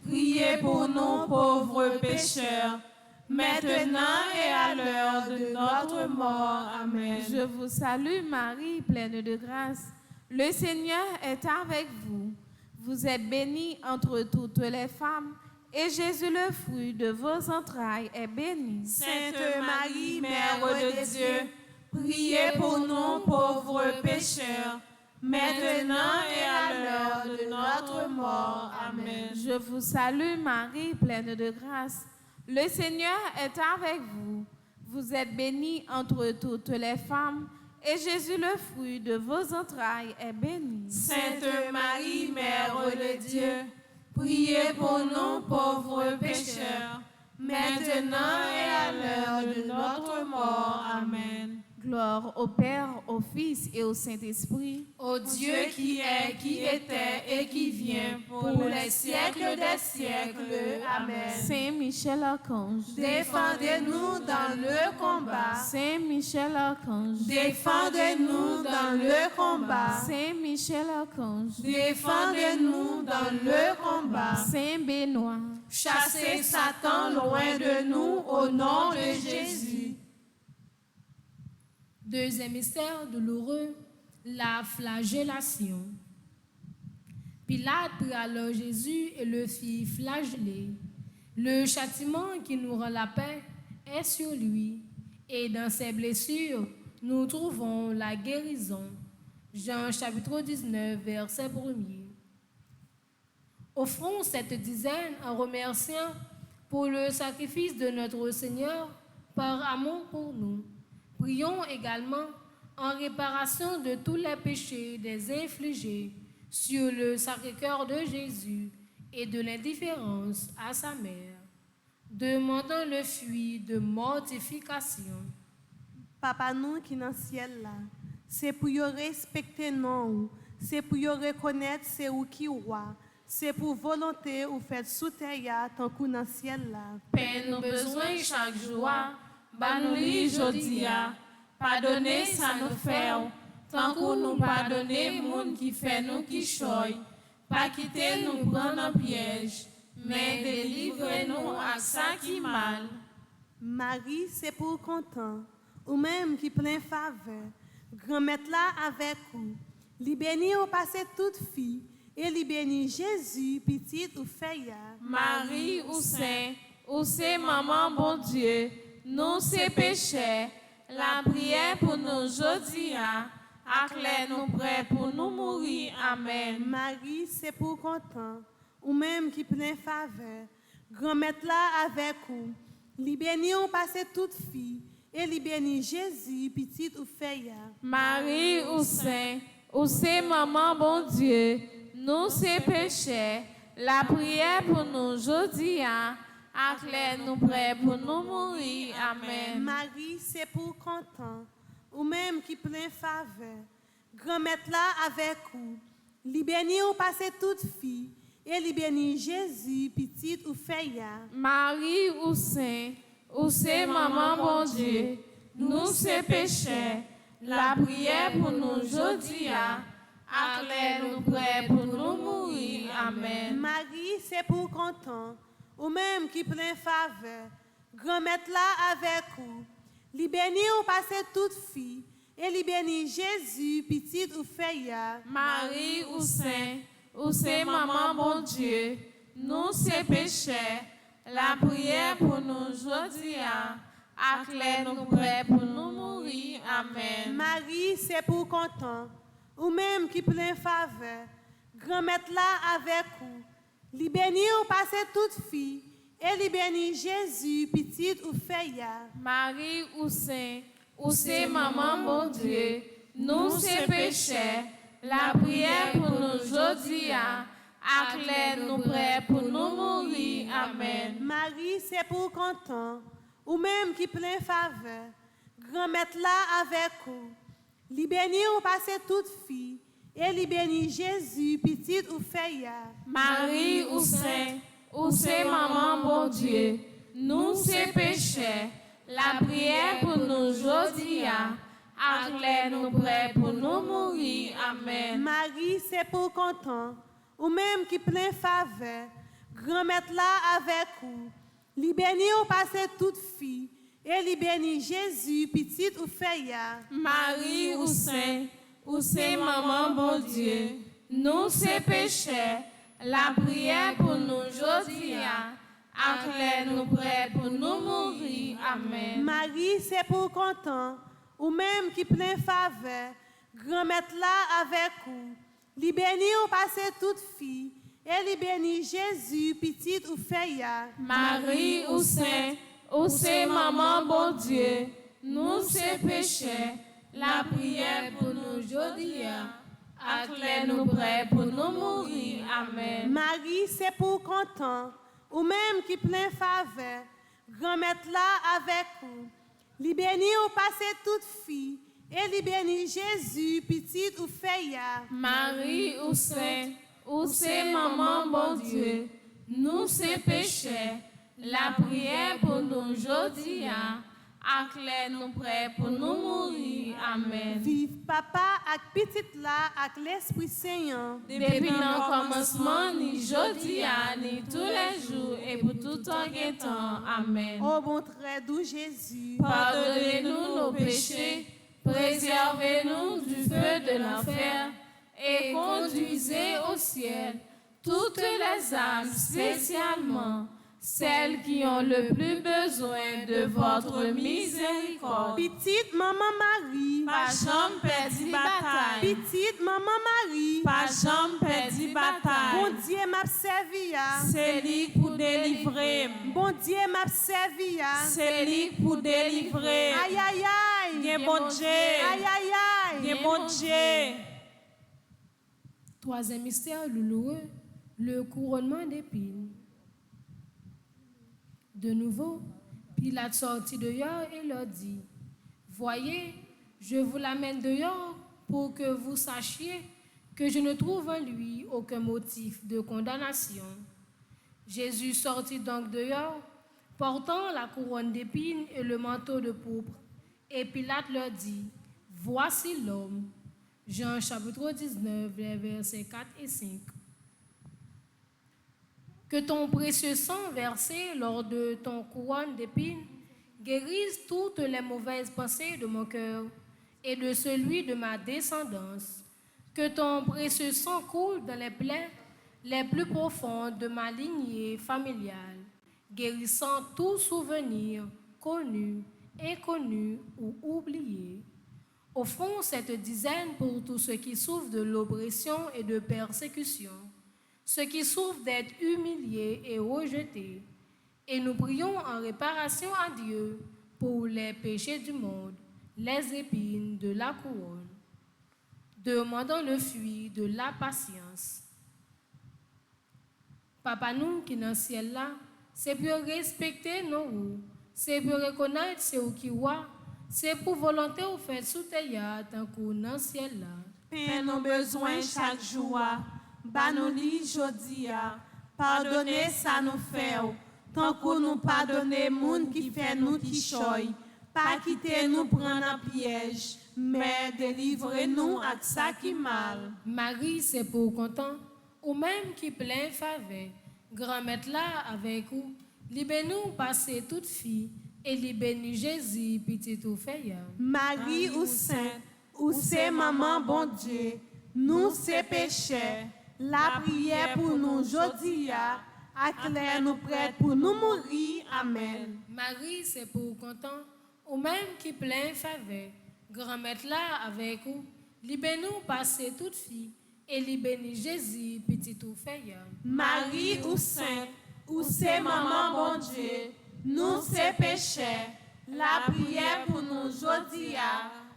priez pour nous pauvres pécheurs, maintenant et à l'heure de notre mort. Amen. Je vous salue Marie, pleine de grâce. Le Seigneur est avec vous. Vous êtes bénie entre toutes les femmes, et Jésus, le fruit de vos entrailles, est béni. Sainte Marie, Mère de Dieu, priez pour nous pauvres pécheurs, maintenant et à l'heure de notre mort. Amen. Je vous salue Marie, pleine de grâce. Le Seigneur est avec vous. Vous êtes bénie entre toutes les femmes, et Jésus, le fruit de vos entrailles, est béni. Sainte Marie, Mère de Dieu, priez pour nous pauvres pécheurs, maintenant et à l'heure de notre mort. Gloire au Père, au Fils et au Saint-Esprit. Ô Dieu qui est, qui était et qui vient pour les siècles des siècles. Amen. Saint Michel Archange, Défendez-nous dans le combat. Saint Michel Archange, Défendez-nous dans le combat. Saint Michel Archange, Défendez-nous dans le combat. Saint Benoît, Chassez Satan loin de nous au nom de Jésus. Deuxième mystère douloureux, la flagellation. Pilate prit alors Jésus et le fit flageller. Le châtiment qui nous rend la paix est sur lui, et dans ses blessures, nous trouvons la guérison. Jean chapitre 19, verset 1er. Offrons cette dizaine en remerciant pour le sacrifice de notre Seigneur par amour pour nous. Prions également en réparation de tous les péchés des infligés sur le Sacré-Cœur de Jésus et de l'indifférence à sa mère. Demandons le fruit de mortification. Papa nous qui dans le ciel là, c'est pour yo respecter nous, c'est pour yo reconnaître c'est où qui roi, c'est pour volonté ou fait sous terre tant qu'on dans le ciel là. Père, nous besoin chaque jour. Banouli jodia, pardonnez ça nous fait, tant qu'on nous pardonner moun qui fait nous qui choy, pas quitter nous prendre en piège, mais délivrez-nous à ça qui mal. Marie, c'est pour content, ou même qui plein faveur, grand-mère là avec vous, li béni ou passé toute fille, et li béni Jésus, petite ou fille. Marie ou c'est maman bon Dieu, nous c'est péché, la prière pour nous aujourd'hui, acclare nous prêts pour nous mourir. Amen. Marie, c'est pour content, ou même qui plein faveur, grand-mère là avec vous, li béni ou passé toute fille, et li béni Jésus, petite ou fille. Marie ou c'est maman bon Dieu, nous c'est péché, la prière pour nous aujourd'hui, acclare nous prêts pour nous mourir. Amen. Marie, c'est pour content, ou même qui plein faveur, grand-mère là avec vous, li béni ou passé toute fille, et li béni Jésus, petite ou fille. Marie ou c'est maman bon Dieu, nous c'est péché, la prière pour nous aujourd'hui, acclare nous prêts pour nous mourir. Amen. Marie, c'est pour content, ou même qui plein faveur, grand-mère là avec vous, li béni ou passé toute fille, et li béni Jésus, petite ou fille. Marie ou c'est maman bon Dieu, nous c'est péché, la prière pour nous aujourd'hui, acclare nous prêts pour nous mourir. Amen. Marie, c'est pour content, ou même qui plein faveur, grand-mère là avec vous, li béni ou passé toute fille, et li béni Jésus, petite ou fille. Marie ou c'est maman bon Dieu, nous c'est péché, la prière pour nous aujourd'hui, acclare nous prêts pour nous mourir. Amen. Marie, c'est pour content, ou même qui plein faveur, grand-mère là avec vous, li béni ou passé toute fille, et li béni Jésus, petite ou fille. Marie ou c'est maman bon Dieu, nous c'est péché, la prière pour nous aujourd'hui, acclare nous prêts pour nous mourir. Amen. Marie, c'est pour content, ou même qui plein faveur, grand-mère là avec vous, li béni ou passé toute fille, et li béni Jésus, petite ou fille. Marie ou c'est maman bon Dieu, nous c'est péché, la prière pour nous aujourd'hui, acclare nous prêts pour nous mourir. Amen. Marie, c'est pour content, ou même qui plein faveur, grand-mère là avec vous, li béni ou passé toute fille, et li béni Jésus, petite ou fille. Marie ou c'est maman bon Dieu, nous c'est péché, la prière pour nous aujourd'hui, acclare nous prêts pour nous mourir. Amen. Marie, c'est pour content, ou même qui plein faveur, grand-mère là avec vous, Li béni ou passe toute fille, et li béni Jésus, petit ou feya. Marie ou c'est maman bon Dieu, nous c'est péchés, la prière pour nous aujourd'hui, acclare nous prêts pour nous mourir. Amen. Vive papa ak petit là ak l'Esprit Saint. Depuis le commencement, ni aujourd'hui, ni tous les jours, et pour tout temps. Amen. Ô bon très doux Jésus, Pardonnez-nous nos péchés, préservez-nous du feu de l'enfer, et conduisez au ciel toutes les âmes, spécialement celles qui ont le plus besoin de votre miséricorde. petite maman Marie, Pas jamais perdu bataille. petite maman Marie, Pas jamais perdu bon bataille. Dieu m'a servi ya. C'est lui pour délivrer. Bon Dieu m'a servi ya. C'est lui pour délivrer. Aïe aïe aïe. Bien bon Dieu. Aïe aïe aïe. Bien bon Dieu. Troisième mystère douloureux, le couronnement d'épines. De nouveau, Pilate sortit dehors et leur dit, « Voyez, je vous l'amène dehors pour que vous sachiez que je ne trouve en lui aucun motif de condamnation. » Jésus sortit donc dehors, portant la couronne d'épines et le manteau de pourpre. Et Pilate leur dit, « Voici l'homme. » Jean chapitre 19, les versets 4 et 5. Que ton précieux sang versé lors de ton couronne d'épines guérisse toutes les mauvaises pensées de mon cœur et de celui de ma descendance. Que ton précieux sang coule dans les plaies les plus profondes de ma lignée familiale, guérissant tout souvenir connu, inconnu ou oublié. Offrons cette dizaine pour tous ceux qui souffrent de l'oppression et de persécution, ceux qui souffrent d'être humiliés et rejetés. Et nous prions en réparation à Dieu pour les péchés du monde, les épines de la couronne. Demandons le fruit de la patience. Papa nous qui dans le ciel là, c'est pour respecter nos roues, c'est pour reconnaître ce qui est, c'est pour volonté ou faire sous terre tant qu'on dans le ciel là. Paix nos besoins chaque jour. Banoli jodia. Pardonnez ça nous fait. Tant qu'on nous pardonne moun qui fait nous qui choy. Pas quitter nous prendre un piège. Mais délivrez-nous à ça qui mal. Marie, c'est pour content, ou même qui plein faveur. Grand-mère là avec vous, libère-nous passer toute fille, et libère-nous Jésus, petit ou feya. Marie ou sainte, ou c'est maman bon Dieu, nous c'est péchés. La prière pour nous aujourd'hui, acclare nous prêts pour nous mourir. Amen. Marie, c'est pour content, ou même qui plein faveur. Grand-mère là avec vous, libère-nous passer toute fille, et libère-nous Jésus, petit ou feya. Marie ou sainte, ou c'est maman bon Dieu, nous c'est péchés. La prière pour nous aujourd'hui,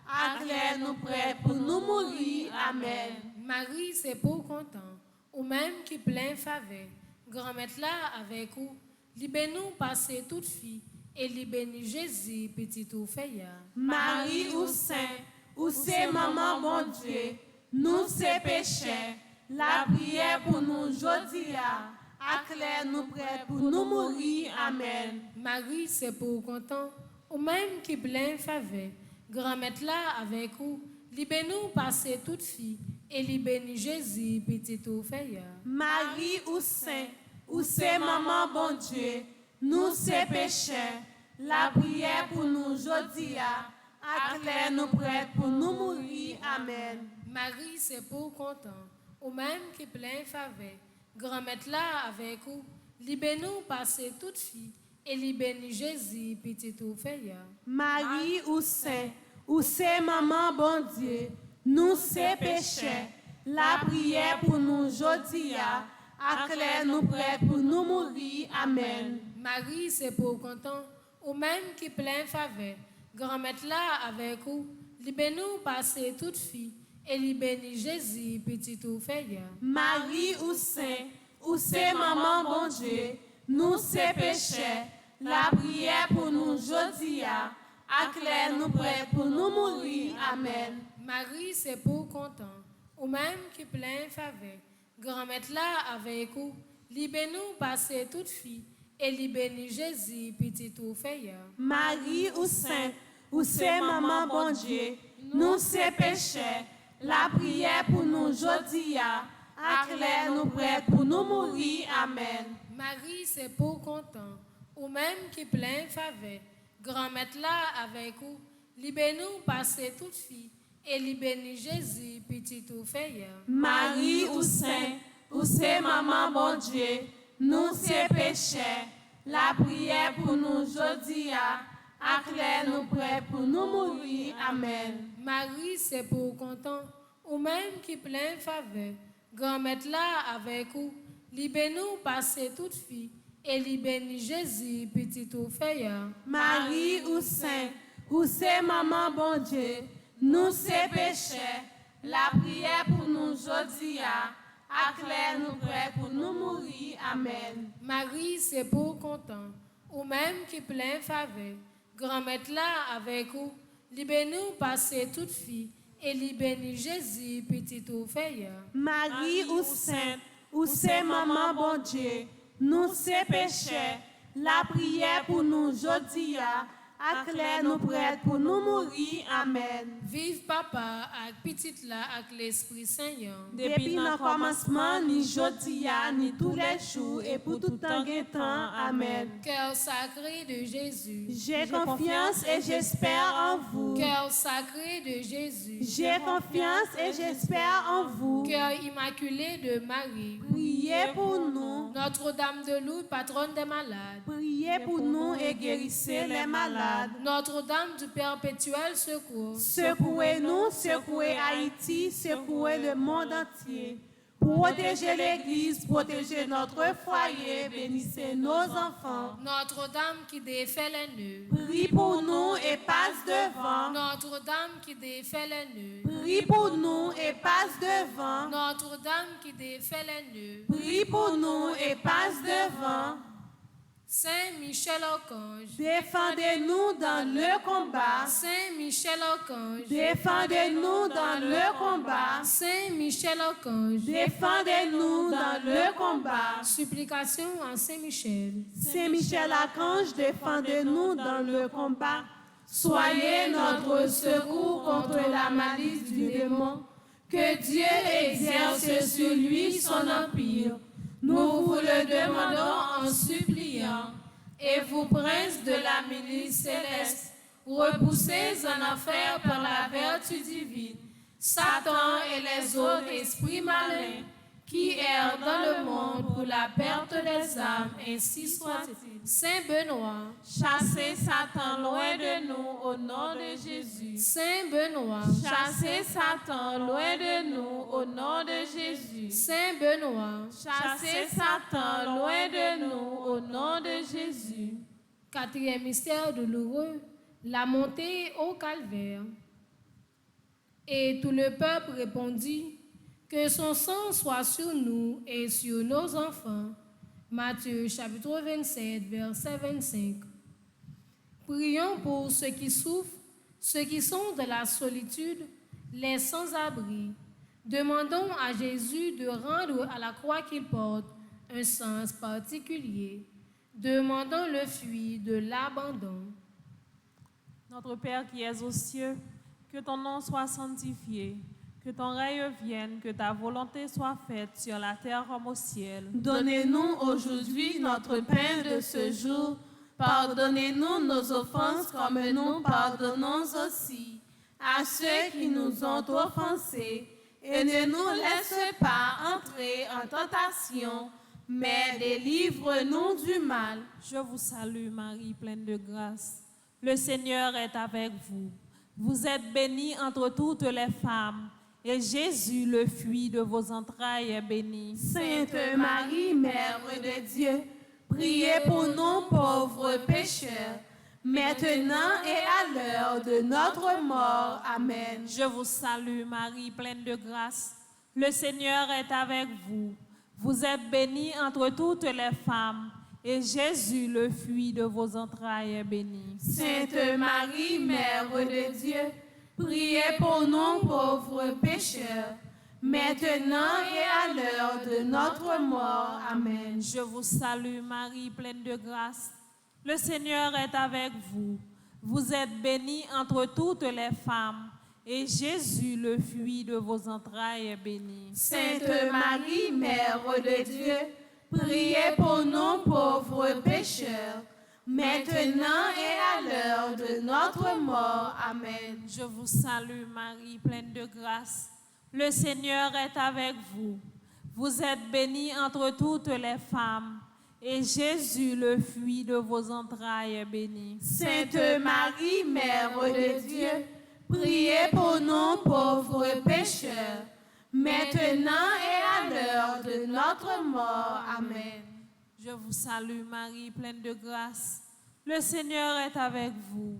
acclare nous prêts pour nous mourir. Amen. Marie, c'est pour content, ou même qui plein faveur. Grand-mère là avec vous, libère-nous passer toute fille, et libère-nous Jésus, petit ou feya. Marie ou sainte, ou c'est maman bon Dieu, nous c'est péchés. La prière pour nous aujourd'hui, acclare nous prêts pour nous mourir. Amen. Marie, c'est pour content, ou même qui plein faveur. Grand-mère là avec vous, libère-nous passer toute fille, et libère-nous Jésus, petit ou feya. Marie ou sainte, ou c'est maman bon Dieu, nous c'est péchés. La prière pour nous aujourd'hui, acclare nous prêts pour nous mourir. Amen. Marie, c'est pour content, ou même qui plein faveur. Grand-mère là avec vous, libère-nous passer toute fille, et libère-nous Jésus, petit ou feya. Marie ou sainte, ou c'est maman bon Dieu, nous c'est péchés. La prière pour nous aujourd'hui, acclare nous prêts pour nous mourir. Amen. Marie, c'est pour content, ou même qui plein faveur. Grand-mère là avec vous, libère-nous passer toute fille, et libère-nous Jésus, petit ou feya. Marie ou sainte, ou c'est maman bon Dieu, nous c'est péchés. La prière pour nous aujourd'hui, Acclare-nous prêts pour nous mourir. Amen. Marie, c'est pour content, ou même qui plein faveur. Grand-mère là avec vous, libère-nous passer toute fille, et libère-nous Jésus, petit tout feilleur. Marie ou sainte, ou c'est maman bon Dieu, nous c'est péchés, la prière pour nous jodi a, acclare-nous prêts pour nous mourir. Amen. Marie, c'est pour content, ou même qui plein faveur. Grand-mère là avec vous, libère-nous passer toute fille, et libère-nous Jésus, petit tout feilleur. Marie ou sainte, ou c'est maman bon Dieu, nous c'est péchés, la prière pour nous jodi a, acclare-nous prêts pour nous mourir. Amen. Marie, c'est pour content, ou même qui plein faveur. Grand-mère là avec vous, libère-nous passer toute fille, et libère-nous Jésus, petit tout feilleur. Marie ou sainte, ou c'est maman bon Dieu, nous c'est péchés, la prière pour nous jodi a, acclare-nous prêts pour nous mourir. Amen. Marie, c'est pour content, ou même qui plein faveur. Grand-mère là avec vous, libère-nous passer toute fille, et libère-nous Jésus, petit tout feilleur. Marie ou sainte, ou c'est maman bon Dieu, nous c'est péchés, la prière pour nous jodi a, acclare-nous prêts pour nous mourir. Amen. Vive papa avec petite là avec l'Esprit Saint. Depuis le commencement, ni jodi a, ni tous les jours, et pour tout temps et temps. Amen. Cœur sacré de Jésus. J'ai confiance et j'espère en vous. Cœur sacré de Jésus. J'ai confiance et j'espère en vous. Cœur immaculé de Marie. Priez pour nous. Notre-Dame de Lourdes, patronne des malades. Priez pour nous et guérissez les malades. Notre-Dame du perpétuel secours. Secouez-nous, secouez Haïti, secouez le monde entier. Protégez l'Église, protégez notre foyer, bénissez nos enfants. Notre-Dame qui défait les nœuds. Prie pour nous et passe devant. Notre-Dame qui défait les nœuds. Prie pour nous et passe devant. Notre-Dame qui défait les nœuds. Prie pour nous et passe devant. Saint Michel Archange. Défendez-nous dans le combat. Saint Michel Archange. Défendez-nous dans le combat. Saint Michel Archange. Défendez-nous dans le combat. Supplication à Saint Michel. Saint Michel Archange, défendez-nous dans le combat. Soyez notre secours contre la malice du démon. Que Dieu exerce sur lui son empire. Nous vous le demandons en suppliant. Et vous, princes de la milice céleste, repoussés en enfer par la vertu divine, Satan et les autres esprits malins qui errent dans le monde pour la perte des âmes, ainsi soit-il. Saint Benoît. Chassez Satan loin de nous au nom de Jésus. Saint Benoît. Chassez Satan loin de nous au nom de Jésus. Saint Benoît. Chassez Satan loin de nous au nom de Jésus. Quatrième mystère douloureux, la montée au calvaire. Et tout le peuple répondit, que son sang soit sur nous et sur nos enfants. Matthieu chapitre 27, verset 25. Prions pour ceux qui souffrent, ceux qui sont de la solitude, les sans-abri. Demandons à Jésus de rendre à la croix qu'il porte un sens particulier. Demandons le fruit de l'abandon. Notre Père qui es aux cieux, que ton nom soit sanctifié, que ton règne vienne, que ta volonté soit faite sur la terre comme au ciel. Donnez-nous aujourd'hui notre pain de ce jour. Pardonnez-nous nos offenses comme nous pardonnons aussi à ceux qui nous ont offensés. Et ne nous laisse pas entrer en tentation, mais délivre-nous du mal. Je vous salue Marie, pleine de grâce. Le Seigneur est avec vous. Vous êtes bénie entre toutes les femmes, et Jésus, le fruit de vos entrailles, est béni. Sainte Marie, Mère de Dieu, priez pour nous pauvres pécheurs, maintenant et à l'heure de notre mort. Amen. Je vous salue Marie, pleine de grâce. Le Seigneur est avec vous. Vous êtes bénie entre toutes les femmes, et Jésus, le fruit de vos entrailles, est béni. Sainte Marie, Mère de Dieu, priez pour nous pauvres pécheurs, maintenant et à l'heure de notre mort. Amen. Je vous salue Marie, pleine de grâce. Le Seigneur est avec vous. Vous êtes bénie entre toutes les femmes, et Jésus, le fruit de vos entrailles, est béni. Sainte Marie, Mère de Dieu, priez pour nous pauvres pécheurs, maintenant et à l'heure de notre mort. Amen. Je vous salue Marie, pleine de grâce. Le Seigneur est avec vous. Vous êtes bénie entre toutes les femmes, et Jésus, le fruit de vos entrailles, est béni. Sainte Marie, Mère de Dieu, priez pour nous pauvres pécheurs, maintenant et à l'heure de notre mort. Amen. Je vous salue Marie, pleine de grâce. Le Seigneur est avec vous.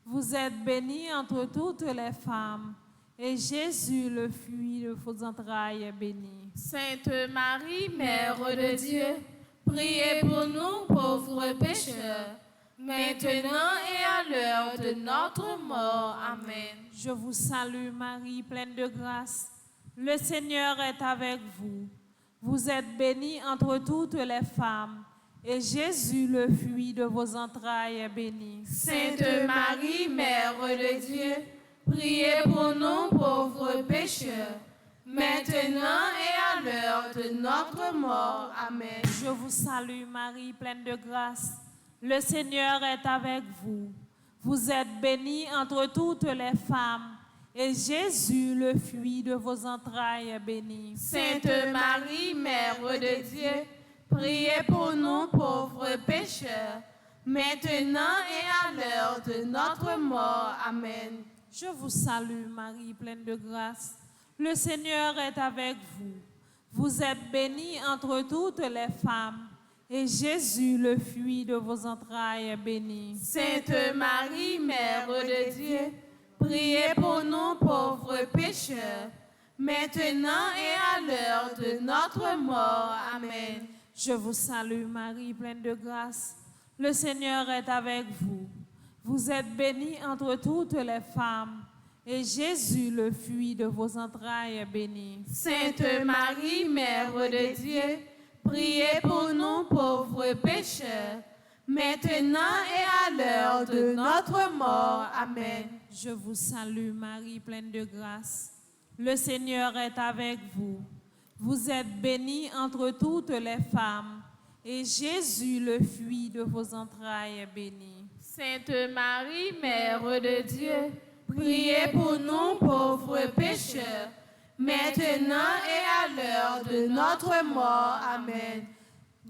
Vous êtes bénie entre toutes les femmes, et Jésus, le fruit de vos entrailles, est béni. Sainte Marie, Mère de Dieu, priez pour nous pauvres pécheurs, maintenant et à l'heure de notre mort. Amen. Je vous salue Marie, pleine de grâce. Le Seigneur est avec vous. Vous êtes bénie entre toutes les femmes, et Jésus, le fruit de vos entrailles, est béni. Sainte Marie, Mère de Dieu, priez pour nous pauvres pécheurs, maintenant et à l'heure de notre mort. Amen. Je vous salue Marie, pleine de grâce. Le Seigneur est avec vous. Vous êtes bénie entre toutes les femmes, et Jésus, le fruit de vos entrailles, est béni. Sainte Marie, Mère de Dieu, priez pour nous pauvres pécheurs, maintenant et à l'heure de notre mort. Amen. Je vous salue Marie, pleine de grâce. Le Seigneur est avec vous. Vous êtes bénie entre toutes les femmes, et Jésus, le fruit de vos entrailles, est béni. Sainte Marie, Mère de Dieu, priez pour nous pauvres pécheurs, maintenant et à l'heure de notre mort. Amen. Je vous salue Marie, pleine de grâce. Le Seigneur est avec vous. Vous êtes bénie entre toutes les femmes, et Jésus, le fruit de vos entrailles, est béni. Sainte Marie, Mère de Dieu, priez pour nous pauvres pécheurs, maintenant et à l'heure de notre mort. Amen. Je vous salue Marie, pleine de grâce. Le Seigneur est avec vous. Vous êtes bénie entre toutes les femmes, et Jésus, le fruit de vos entrailles, est béni. Sainte Marie, Mère de Dieu, priez pour nous pauvres pécheurs, maintenant et à l'heure de notre mort. Amen.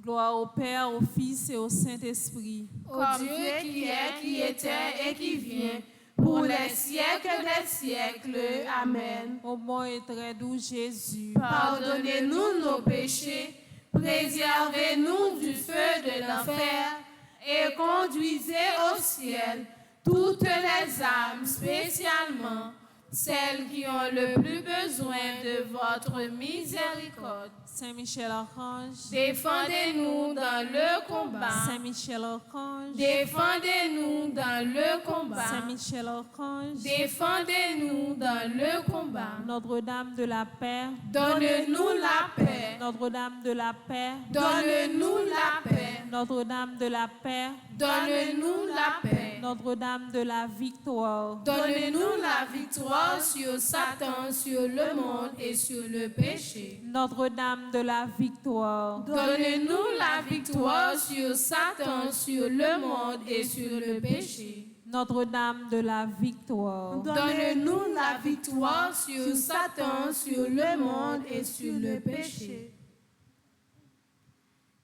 Gloire au Père, au Fils et au Saint-Esprit. Ô Dieu qui est, qui était et qui vient, pour les siècles des siècles. Amen. Ô bon et très doux Jésus, Pardonnez-nous nos péchés, préservez-nous du feu de l'enfer et conduisez au ciel toutes les âmes, spécialement celles qui ont le plus besoin de votre miséricorde. Saint Michel Archange, Défendez-nous dans le combat. Saint Michel Archange, Défendez-nous dans le Saint combat. Michel Archange, Défendez-nous dans le combat. Notre-Dame de la paix, Donne-nous la paix. Notre-Dame de la paix, Donne-nous la paix. Notre-Dame de la paix, Donne-nous la paix. Notre-Dame de la victoire, Donne-nous la victoire sur Satan, sur le monde et sur le péché. Notre-Dame de la victoire, Donne-nous la victoire sur Satan, sur le monde et sur le péché. Notre-Dame de la victoire, Donne-nous la victoire sur Satan, sur le monde et sur le péché.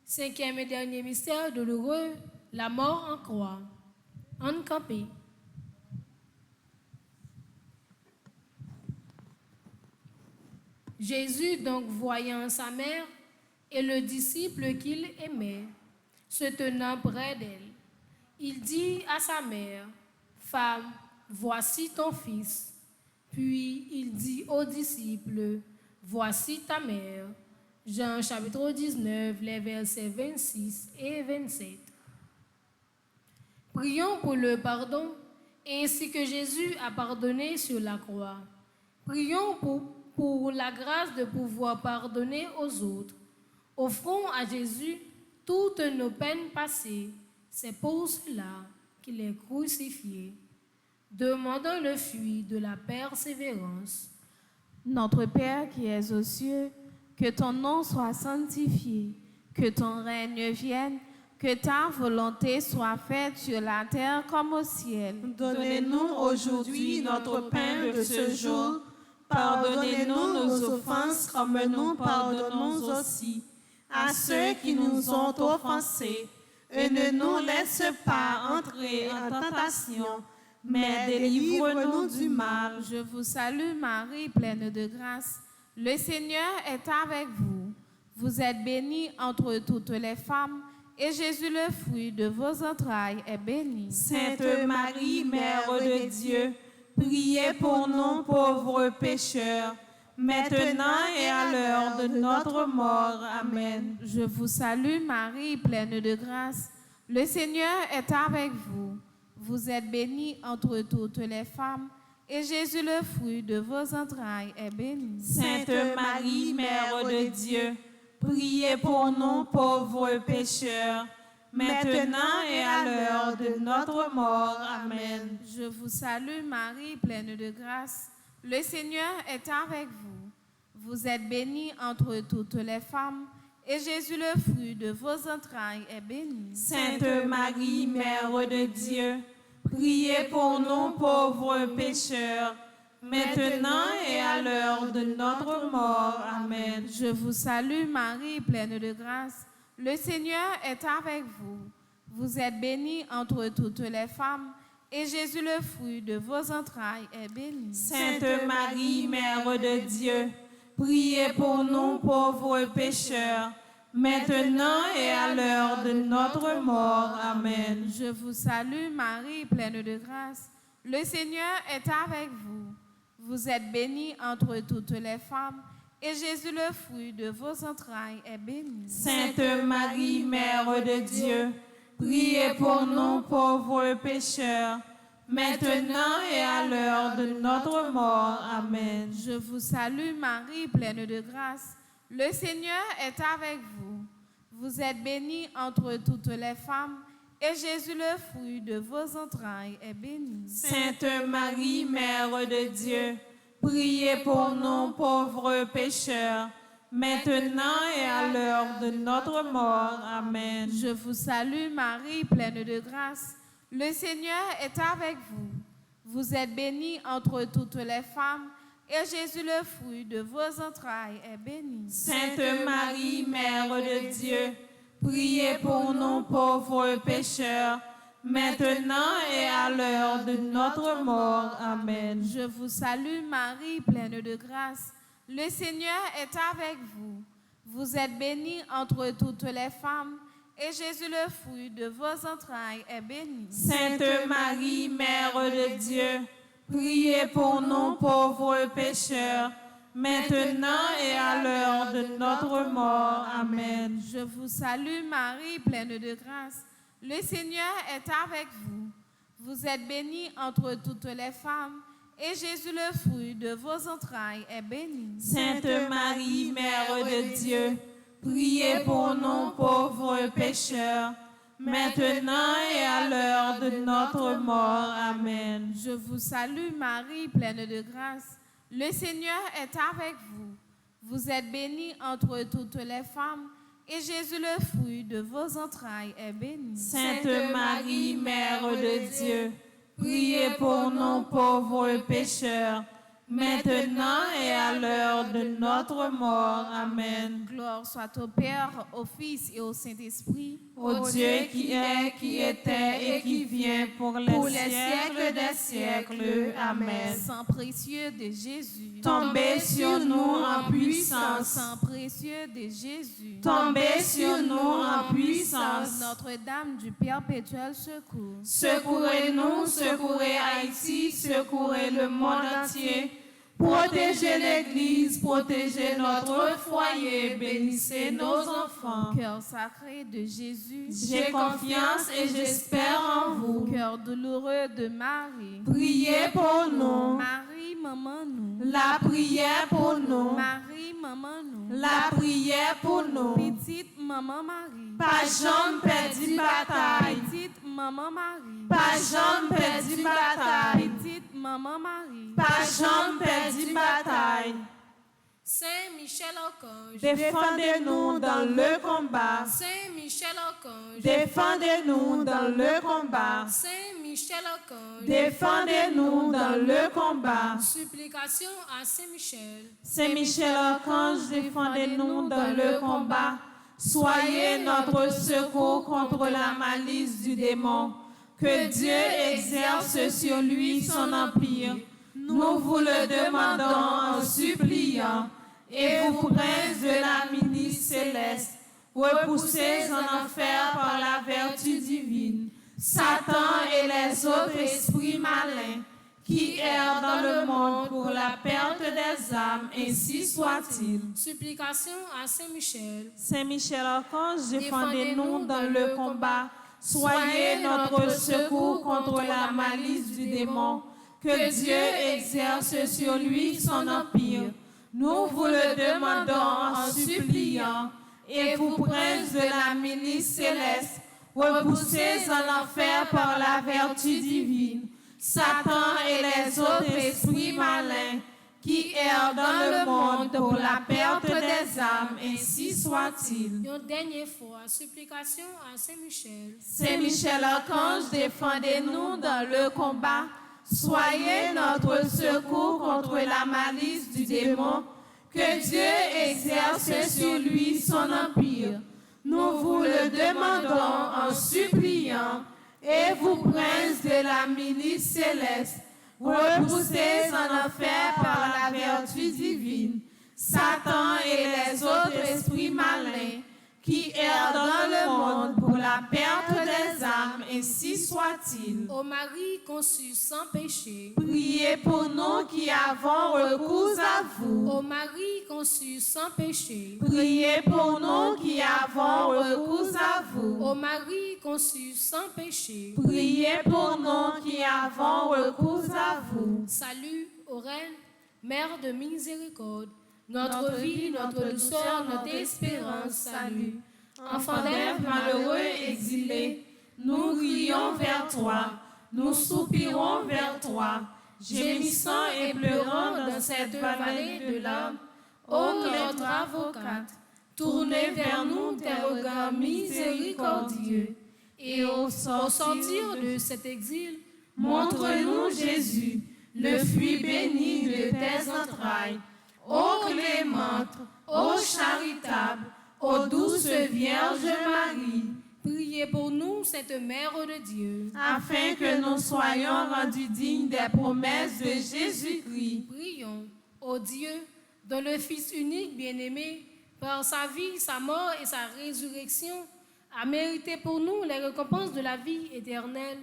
Cinquième et dernier mystère douloureux, la mort en croix. En campé. Jésus, donc, voyant sa mère et le disciple qu'il aimait, se tenant près d'elle, il dit à sa mère, « Femme, voici ton fils. » Puis il dit au disciple, « Voici ta mère. » Jean chapitre 19, les versets 26 et 27. Prions pour le pardon, ainsi que Jésus a pardonné sur la croix. Prions pour la grâce de pouvoir pardonner aux autres. Offrons à Jésus toutes nos peines passées. C'est pour cela qu'il est crucifié. Demandons le fruit de la persévérance. Notre Père qui es aux cieux, que ton nom soit sanctifié, que ton règne vienne, que ta volonté soit faite sur la terre comme au ciel. Donnez-nous aujourd'hui notre pain de ce jour. Pardonnez-nous nos offenses comme nous pardonnons aussi à ceux qui nous ont offensés. Et ne nous laisse pas entrer en tentation, mais délivre-nous du mal. Je vous salue Marie, pleine de grâce. Le Seigneur est avec vous. Vous êtes bénie entre toutes les femmes, et Jésus, le fruit de vos entrailles, est béni. Sainte Marie, Mère de Dieu, priez pour nous pauvres pécheurs, maintenant et à l'heure de notre mort. Amen. Je vous salue Marie, pleine de grâce. Le Seigneur est avec vous. Vous êtes bénie entre toutes les femmes, et Jésus, le fruit de vos entrailles, est béni. Sainte Marie, Mère de Dieu, priez pour nous pauvres pécheurs, maintenant et à l'heure de notre mort. Amen. Je vous salue Marie, pleine de grâce. Le Seigneur est avec vous. Vous êtes bénie entre toutes les femmes, et Jésus, le fruit de vos entrailles, est béni. Sainte Marie, Mère de Dieu, priez pour nous pauvres pécheurs, maintenant et à l'heure de notre mort. Amen. Je vous salue Marie, pleine de grâce. Le Seigneur est avec vous. Vous êtes bénie entre toutes les femmes, et Jésus, le fruit de vos entrailles, est béni. Sainte Marie, Mère de Dieu, priez pour nous pauvres pécheurs, maintenant et à l'heure de notre mort. Amen. Je vous salue Marie, pleine de grâce. Le Seigneur est avec vous. Vous êtes bénie entre toutes les femmes, et Jésus, le fruit de vos entrailles, est béni. Sainte Marie, Mère de Dieu, priez pour nous pauvres pécheurs, maintenant et à l'heure de notre mort. Amen. Je vous salue Marie, pleine de grâce. Le Seigneur est avec vous. Vous êtes bénie entre toutes les femmes, et Jésus, le fruit de vos entrailles, est béni. Sainte Marie, Mère de Dieu, priez pour nous pauvres pécheurs, maintenant et à l'heure de notre mort. Amen. Je vous salue Marie, pleine de grâce. Le Seigneur est avec vous. Vous êtes bénie entre toutes les femmes, et Jésus, le fruit de vos entrailles, est béni. Sainte Marie, Mère de Dieu, priez pour nous pauvres pécheurs, maintenant et à l'heure de notre mort. Amen. Je vous salue Marie, pleine de grâce. Le Seigneur est avec vous. Vous êtes bénie entre toutes les femmes, et Jésus, le fruit de vos entrailles, est béni. Sainte Marie, Mère de Dieu, priez pour nous pauvres pécheurs, maintenant et à l'heure de notre mort. Amen. Je vous salue Marie, pleine de grâce. Le Seigneur est avec vous. Vous êtes bénie entre toutes les femmes, et Jésus, le fruit de vos entrailles, est béni. Sainte Marie, Mère de Dieu, priez pour nous pauvres pécheurs, maintenant et à l'heure de notre mort. Amen. Je vous salue Marie, pleine de grâce. Le Seigneur est avec vous. Vous êtes bénie entre toutes les femmes, et Jésus, le fruit de vos entrailles, est béni. Sainte Marie, Mère de Dieu, priez pour nous pauvres pécheurs, maintenant et à l'heure de notre mort. Amen. Gloire soit au Père, au Fils et au Saint-Esprit, Ô Dieu qui est, qui était et qui vient pour les siècles des siècles. Amen. Sang précieux de Jésus, Tombez sur nous en puissance. sang précieux de Jésus, Tombez sur nous en puissance. Notre-Dame du perpétuel secours, Secourez-nous, secourez Haïti, secourez le monde entier. Protégez l'Église, protégez notre foyer, bénissez nos enfants. Cœur sacré de Jésus, J'ai confiance et j'espère en vous. cœur douloureux de Marie, Priez pour nous. Marie, maman nous, La prière pour nous. Marie, maman nous, La prière pour nous. petite maman Marie, Pas jamais perdu bataille. petite maman Marie, Pas jamais perdu bataille. petite maman Marie, Pas jamais perdu bataille. Saint Michel Archange, Défendez-nous dans le combat. Saint Michel Archange, Défendez-nous dans le combat. Saint Michel Archange, Défendez-nous dans le combat. supplication à Saint Michel, Saint Michel Archange, défendez-nous dans le combat. Soyez notre secours contre la malice du démon. Que Dieu exerce sur lui son empire. Nous vous le demandons en suppliant. Et vous, princes de la milice céleste, repoussés en enfer par la vertu divine, Satan et les autres esprits malins qui errent dans le monde pour la perte des âmes, ainsi soit-il. supplication à Saint Michel, Saint Michel Archange, défendez-nous dans le combat. Soyez notre secours contre la malice du démon. Que Dieu exerce sur lui son empire. Nous vous le demandons en suppliant. Et vous, princes de la milice céleste, repoussés en enfer par la vertu divine, Satan et les autres esprits malins qui errent dans le monde pour la perte des âmes, ainsi soit-il. une dernière fois, supplication à Saint Michel, Saint Michel Archange, défendez-nous dans le combat. Soyez notre secours contre la malice du démon. Que Dieu exerce sur lui son empire. Nous vous le demandons en suppliant. Et vous, princes de la milice céleste, repoussés en enfer par la vertu divine, Satan et les autres esprits malins qui errent dans le monde pour la perte des âmes, ainsi soit-il. ô Marie conçue sans péché, Priez pour nous qui avons recours à vous. ô Marie conçue sans péché, Priez pour nous qui avons recours à vous. ô Marie conçue sans péché, Priez pour nous qui avons recours à vous. salut ô Reine, Mère de miséricorde, notre vie, notre douceur, notre espérance, salut. Enfant d'Ève, malheureux exilés, nous crions vers toi, nous soupirons vers toi, gémissant et pleurant dans cette vallée de larmes. Ô notre avocate, tournez vers nous tes regards miséricordieux, et au sortir de cet exil, montre-nous Jésus, le fruit béni de tes entrailles. Ô clémente, ô charitable, ô douce Vierge Marie, priez pour nous, Sainte Mère de Dieu. afin que nous soyons rendus dignes des promesses de Jésus-Christ. Prions, ô Dieu, dont le Fils unique bien-aimé, par sa vie, sa mort et sa résurrection, a mérité pour nous les récompenses de la vie éternelle.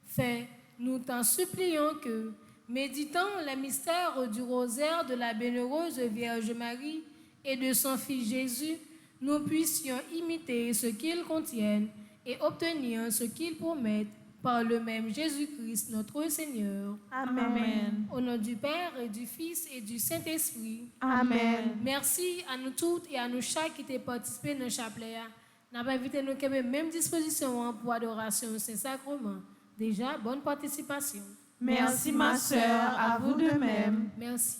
Fais, nous t'en supplions que, méditant les mystères du rosaire de la bienheureuse Vierge Marie et de son Fils Jésus, nous puissions imiter ce qu'ils contiennent et obtenir ce qu'ils promettent par le même Jésus-Christ notre Seigneur. Amen. Au nom du Père et du Fils et du Saint-Esprit. Amen. Merci à nous toutes et à nous chaque qui ont participé dans le chapelet. Nous avons invité nous à la même disposition pour adoration au Saint-Sacrement. Déjà, bonne participation. Merci ma sœur, à vous de même. Merci.